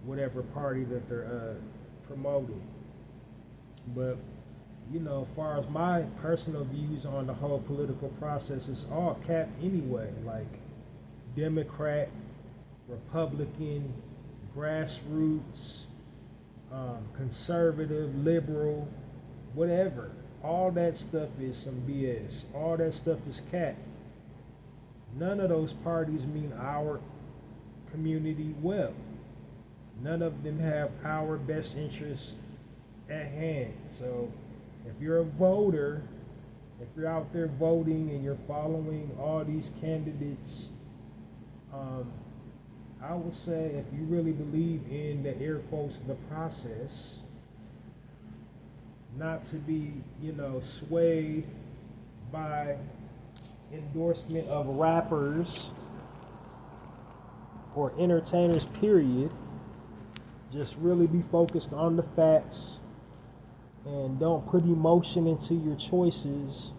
whatever party that they're promoting. But as far as my personal views on the whole political process, it's all cap anyway. Democrat, Republican, grassroots, conservative, liberal, whatever. All that stuff is some BS. All that stuff is cap. None of those parties mean our community well. None of them have our best interests at hand. So if you're a voter, if you're out there voting and you're following all these candidates, I would say if you really believe in the air quotes, the process, not to be, swayed by endorsement of rappers or entertainers, period. Just really be focused on the facts and don't put emotion into your choices.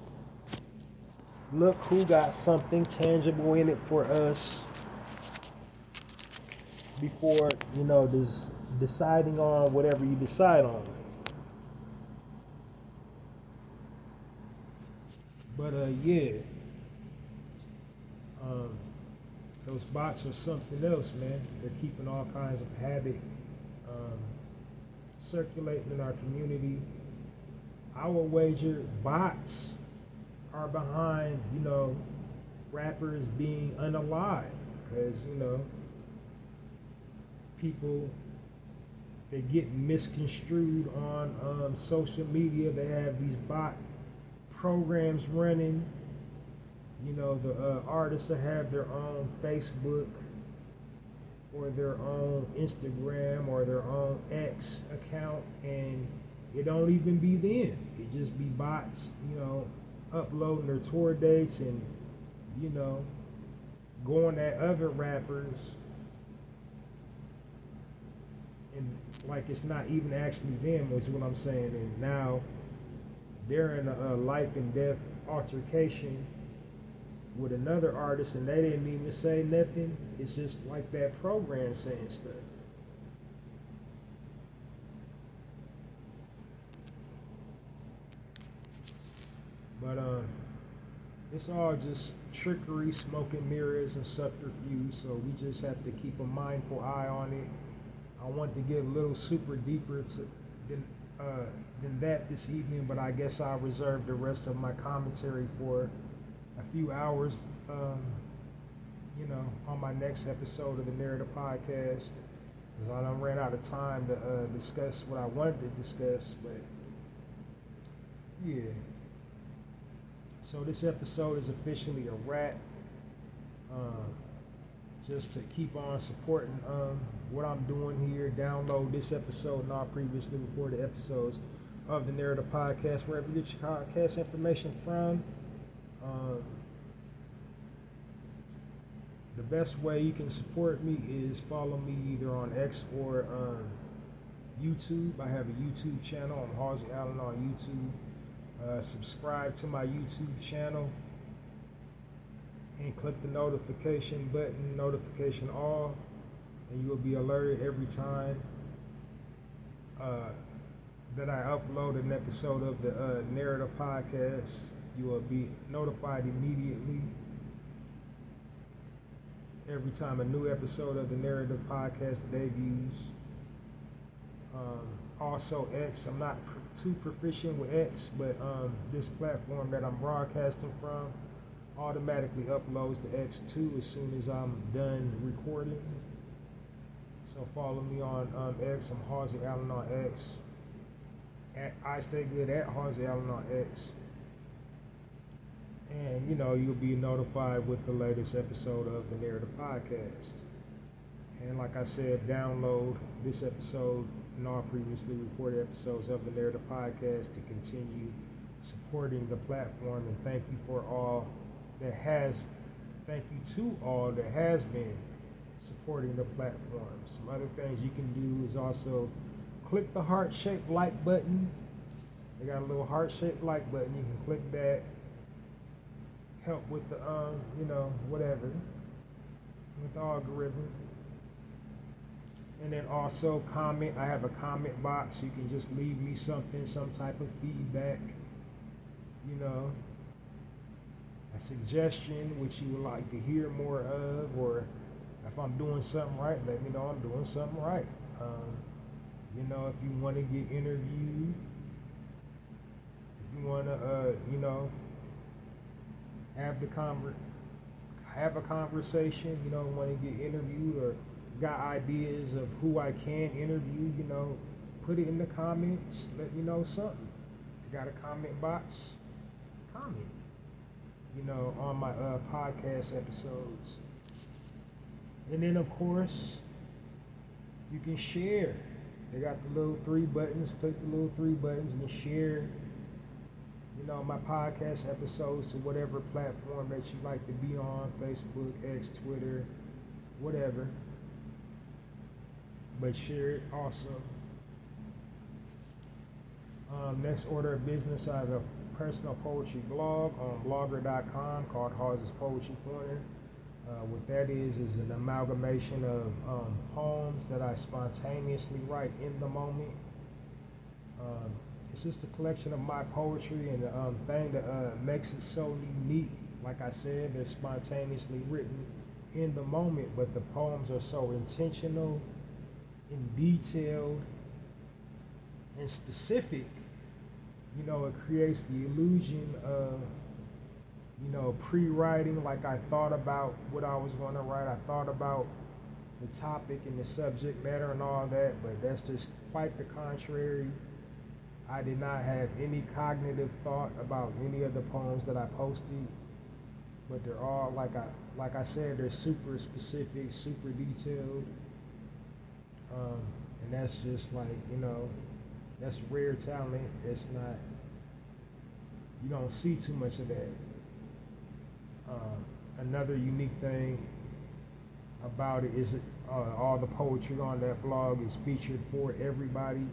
Look who got something tangible in it for us before, deciding on whatever you decide on. But those bots are something else, man. They're keeping all kinds of havoc circulating in our community. I will wager bots are behind, rappers being unalive. Because, people, they get misconstrued on social media. They have these bot programs running. The artists that have their own Facebook or their own Instagram or their own X account, and it don't even be them. It just be bots, uploading their tour dates and, going at other rappers, and like it's not even actually them, is what I'm saying. And now they're in a life and death altercation with another artist, and they didn't even say nothing. It's just like that program saying stuff. But it's all just trickery, smoke and mirrors, and subterfuge. So we just have to keep a mindful eye on it. I want to get a little super deeper than that this evening, but I guess I'll reserve the rest of my commentary for a few hours, on my next episode of the Narrator Podcast, because I done ran out of time to discuss what I wanted to discuss. But yeah, so this episode is officially a wrap. Just to keep on supporting what I'm doing here. Download this episode and all previously recorded episodes of the Narrator Podcast, wherever you get your podcast information from. The best way you can support me is follow me either on X or YouTube. I have a YouTube channel. I'm Halsey Allen on YouTube. Subscribe to my YouTube channel and click the notification button, notification all, and you will be alerted every time that I upload an episode of the Narrator Podcast. You will be notified immediately every time a new episode of the Narrative Podcast debuts. Also X, I'm not too proficient with X, but this platform that I'm broadcasting from automatically uploads to X2 as soon as I'm done recording. So follow me on X. I'm Halsey Allen on X. I stay good at Halsey Allen on X. And you'll be notified with the latest episode of the Narrative Podcast. And like I said, download this episode and all previously recorded episodes of the Narrative Podcast to continue supporting the platform. And thank you to all that has been supporting the platform. Some other things you can do is also click the heart-shaped like button. They got a little heart-shaped like button. You can click that. Help with the whatever, with the algorithm. And then also comment. I have a comment box. You can just leave me something, some type of feedback, a suggestion which you would like to hear more of, or if I'm doing something right, let me know I'm doing something right. If you want to get interviewed, if you want to, have a conversation, want to get interviewed, or got ideas of who I can interview, put it in the comments. Let me know something. If you got a comment box, comment. On my podcast episodes. And then of course, you can share. They got the little three buttons. Click the little three buttons and share, my podcast episodes to whatever platform that you like to be on, Facebook, X, Twitter, whatever. But share it also. Next order of business, I have a personal poetry blog on blogger.com called hallziespoetrycorner. What that is an amalgamation of poems that I spontaneously write in the moment. It's just a collection of my poetry, and the thing that makes it so unique, like I said, they're spontaneously written in the moment, but the poems are so intentional and detailed and specific it creates the illusion of, pre-writing. Like I thought about what I was going to write. I thought about the topic and the subject matter and all that, but that's just quite the contrary. I did not have any cognitive thought about any of the poems that I posted, but they're all, like I said, they're super specific, super detailed, and that's just like, that's rare talent. It's not, you don't see too much of that. Another unique thing about it is all the poetry on that blog is featured for everybody.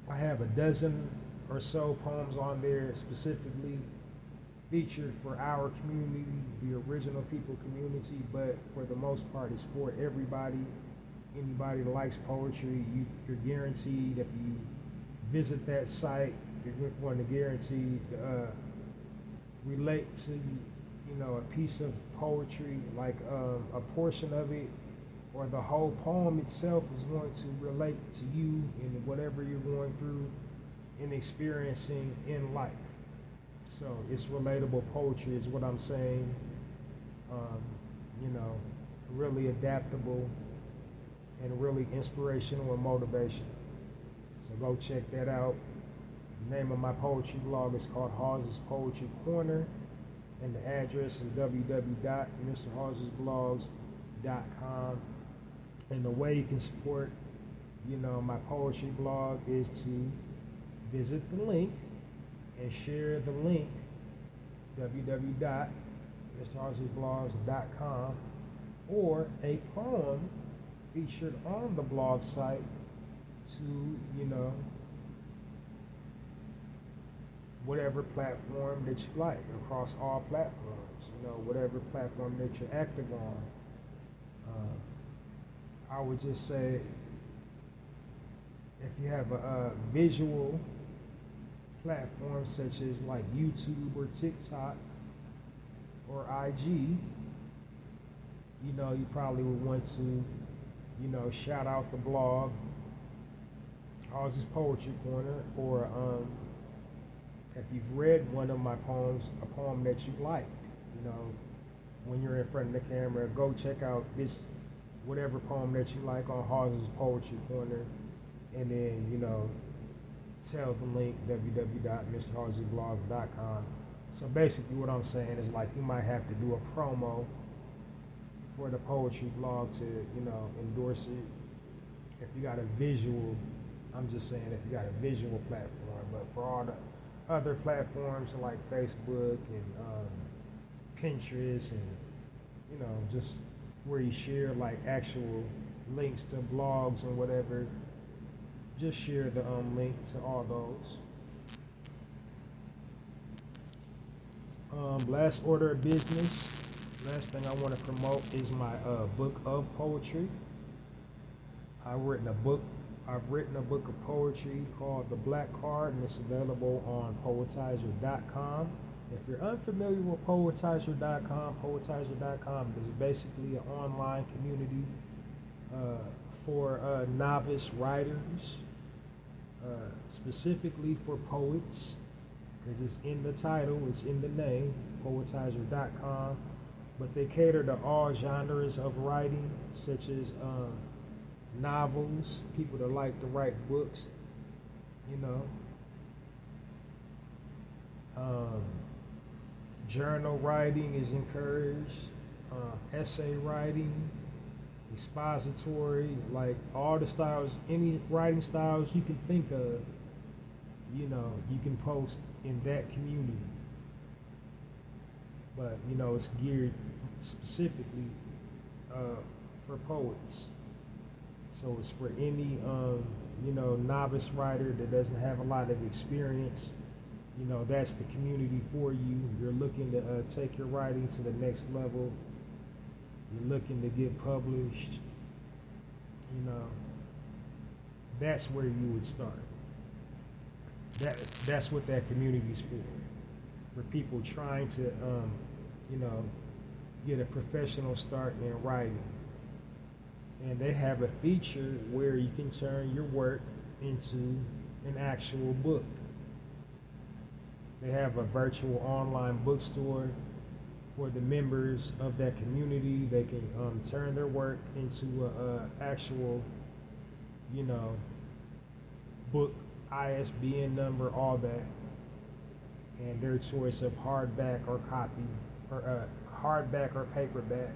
I have a dozen or so poems on there specifically featured for our community, the original people community, but for the most part it's for everybody. Anybody that likes poetry, you're guaranteed, if you visit that site, you're going to guarantee to relate to a piece of poetry, like a portion of it or the whole poem itself is going to relate to you in whatever you're going through and experiencing in life. So it's relatable poetry is what I'm saying. Really adaptable and really inspirational and motivation. So go check that out. The name of my poetry blog is called hallziespoetrycorner, and the address is www.mrhallziesblogs.com. And the way you can support, my poetry blog is to visit the link and share the link, www.mrhallziesblogs.com, or a poem featured on the blog site to, whatever platform that you like, across all platforms, whatever platform that you're active on. I would just say, if you have a visual platform such as like YouTube or TikTok or IG, you probably would want to, shout out the blog, Hallzies Poetry Corner, or if you've read one of my poems, a poem that you liked, when you're in front of the camera, go check out this, whatever poem that you like on Hallzies Poetry Corner, and then, tell the link, www.mrhallziesblogs.com. So basically what I'm saying is, like, you might have to do a promo for the poetry blog to, endorse it. If you got a visual, I'm just saying if you got a visual platform, but for all the other platforms like Facebook and Pinterest and, just where you share like actual links to blogs and whatever, just share the link to all those. Last order of business, last thing I want to promote is my book of poetry. I've written a book of poetry called The Black Card, and it's available on poetizer.com. If you're unfamiliar with poetizer.com is basically an online community for novice writers, specifically for poets, because it's in the title, it's in the name, poetizer.com. But they cater to all genres of writing, such as novels, people that like to write books, journal writing is encouraged, essay writing, expository, like all the styles, any writing styles you can think of, you can post in that community. But, it's geared specifically for poets. So it's for any, novice writer that doesn't have a lot of experience. That's the community for you. You're looking to take your writing to the next level. You're looking to get published. That's where you would start. That's what that community's for people trying to, get a professional start in writing. And they have a feature where you can turn your work into an actual book. They have a virtual online bookstore for the members of that community. They can turn their work into a actual, you know, book, ISBN number, all that, and their choice of hardback or copy, or hardback or paperback.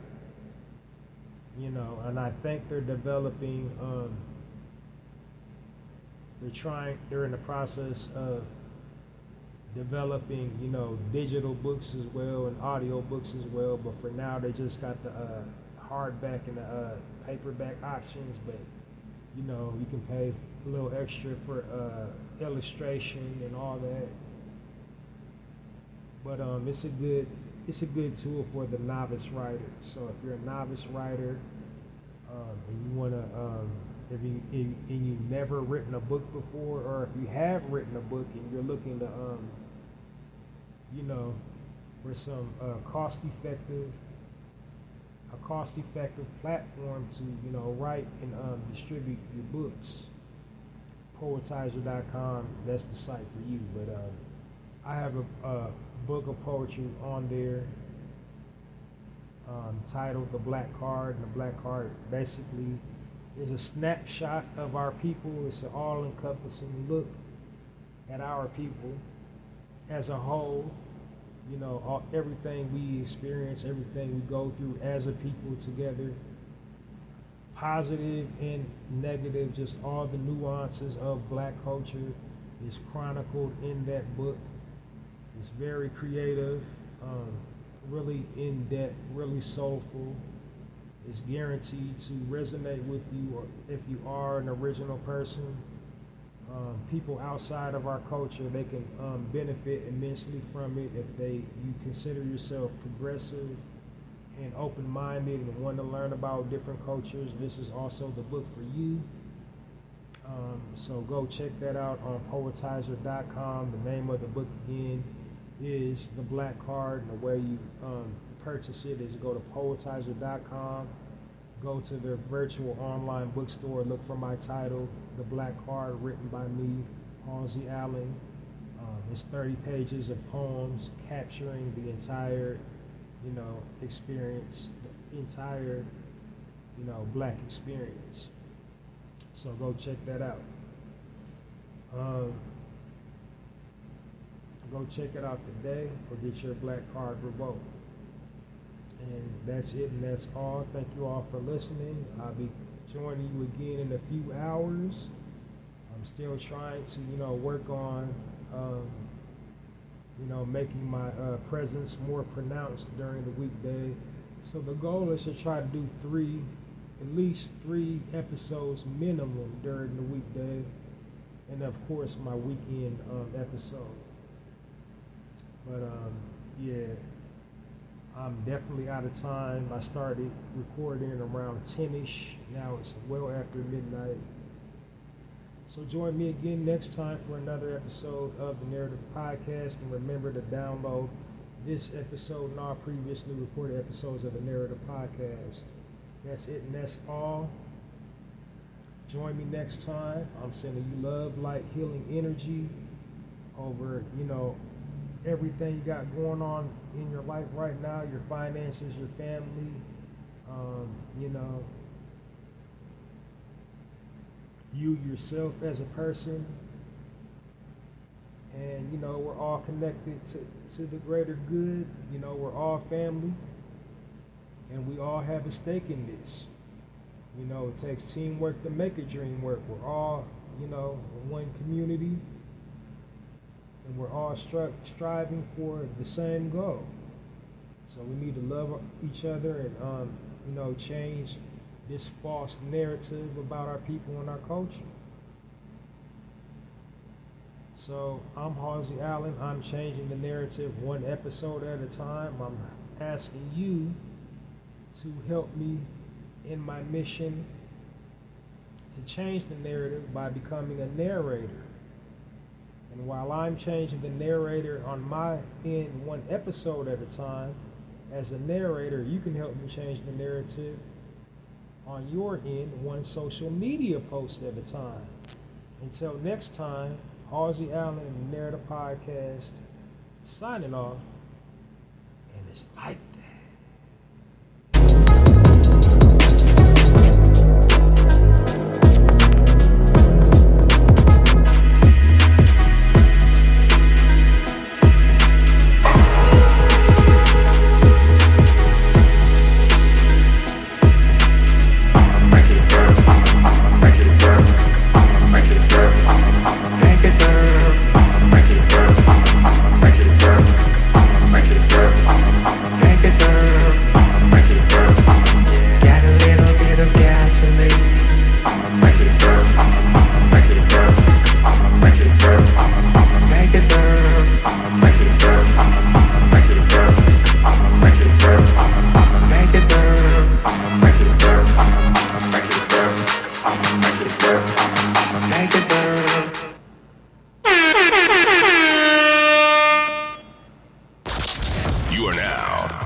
You know, and I think they're developing. They're in the process of developing, you know, digital books as well and audio books as well. But for now, they just got the hardback and the paperback options. But you know, you can pay a little extra for illustration and all that. But it's a good tool for the novice writer. So if you're a novice writer and you wanna if you've never written a book before, or if you have written a book and you're looking to you know, for some cost-effective platform to, you know, write and distribute your books, poetizer.com, that's the site for you. But I have a book of poetry on there titled The Black Card. And the Black Card basically is a snapshot of our people. It's an all-encompassing look at our people as a whole. You know, everything we experience, everything we go through as a people together, positive and negative, just all the nuances of black culture is chronicled in that book. It's very creative, really in-depth, really soulful. It's guaranteed to resonate with you, or if you are an original person. People outside of our culture, they can benefit immensely from it if you consider yourself progressive and open-minded and want to learn about different cultures. This is also the book for you. So go check that out on poetizer.com. The name of the book again is The Black Card, and the way you purchase it is go to poetizer.com. Go to their virtual online bookstore, look for my title, The Black Card, written by me, Halsey Allen. It's 30 pages of poems capturing the entire, you know, experience, the entire, you know, black experience. So go check that out. Go check it out today, or get your Black Card revoked. And that's it, and that's all. Thank you all for listening. I'll be joining you again in a few hours. I'm still trying to, you know, work on, you know, making my presence more pronounced during the weekday. So the goal is to try to do at least three episodes minimum during the weekday, and of course my weekend episode. But yeah. I'm definitely out of time. I started recording around 10-ish. Now it's well after midnight. So join me again next time for another episode of the Narrative Podcast. And remember to download this episode and all previously recorded episodes of the Narrative Podcast. That's it, and that's all. Join me next time. I'm sending you love, light, healing energy over, you know, everything you got going on in your life right now, your finances, your family, you know, you yourself as a person. And, you know, we're all connected to the greater good. You know, we're all family, and we all have a stake in this. You know, it takes teamwork to make a dream work. We're all, you know, one community, and we're all striving for the same goal. So we need to love each other and, you know, change this false narrative about our people and our culture. So I'm Halsey Allen. I'm changing the narrative one episode at a time. I'm asking you to help me in my mission to change the narrative by becoming a narrator. And while I'm changing the narrator on my end one episode at a time, as a narrator, you can help me change the narrative on your end one social media post at a time. Until next time, Halsey Allen and the Narrator Podcast, signing off, and it's like that.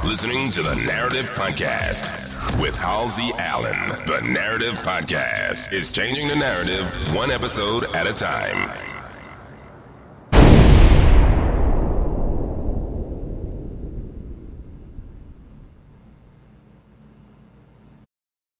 Listening to the Narrative Podcast with Halsey Allen. The Narrative Podcast is changing the narrative one episode at a time.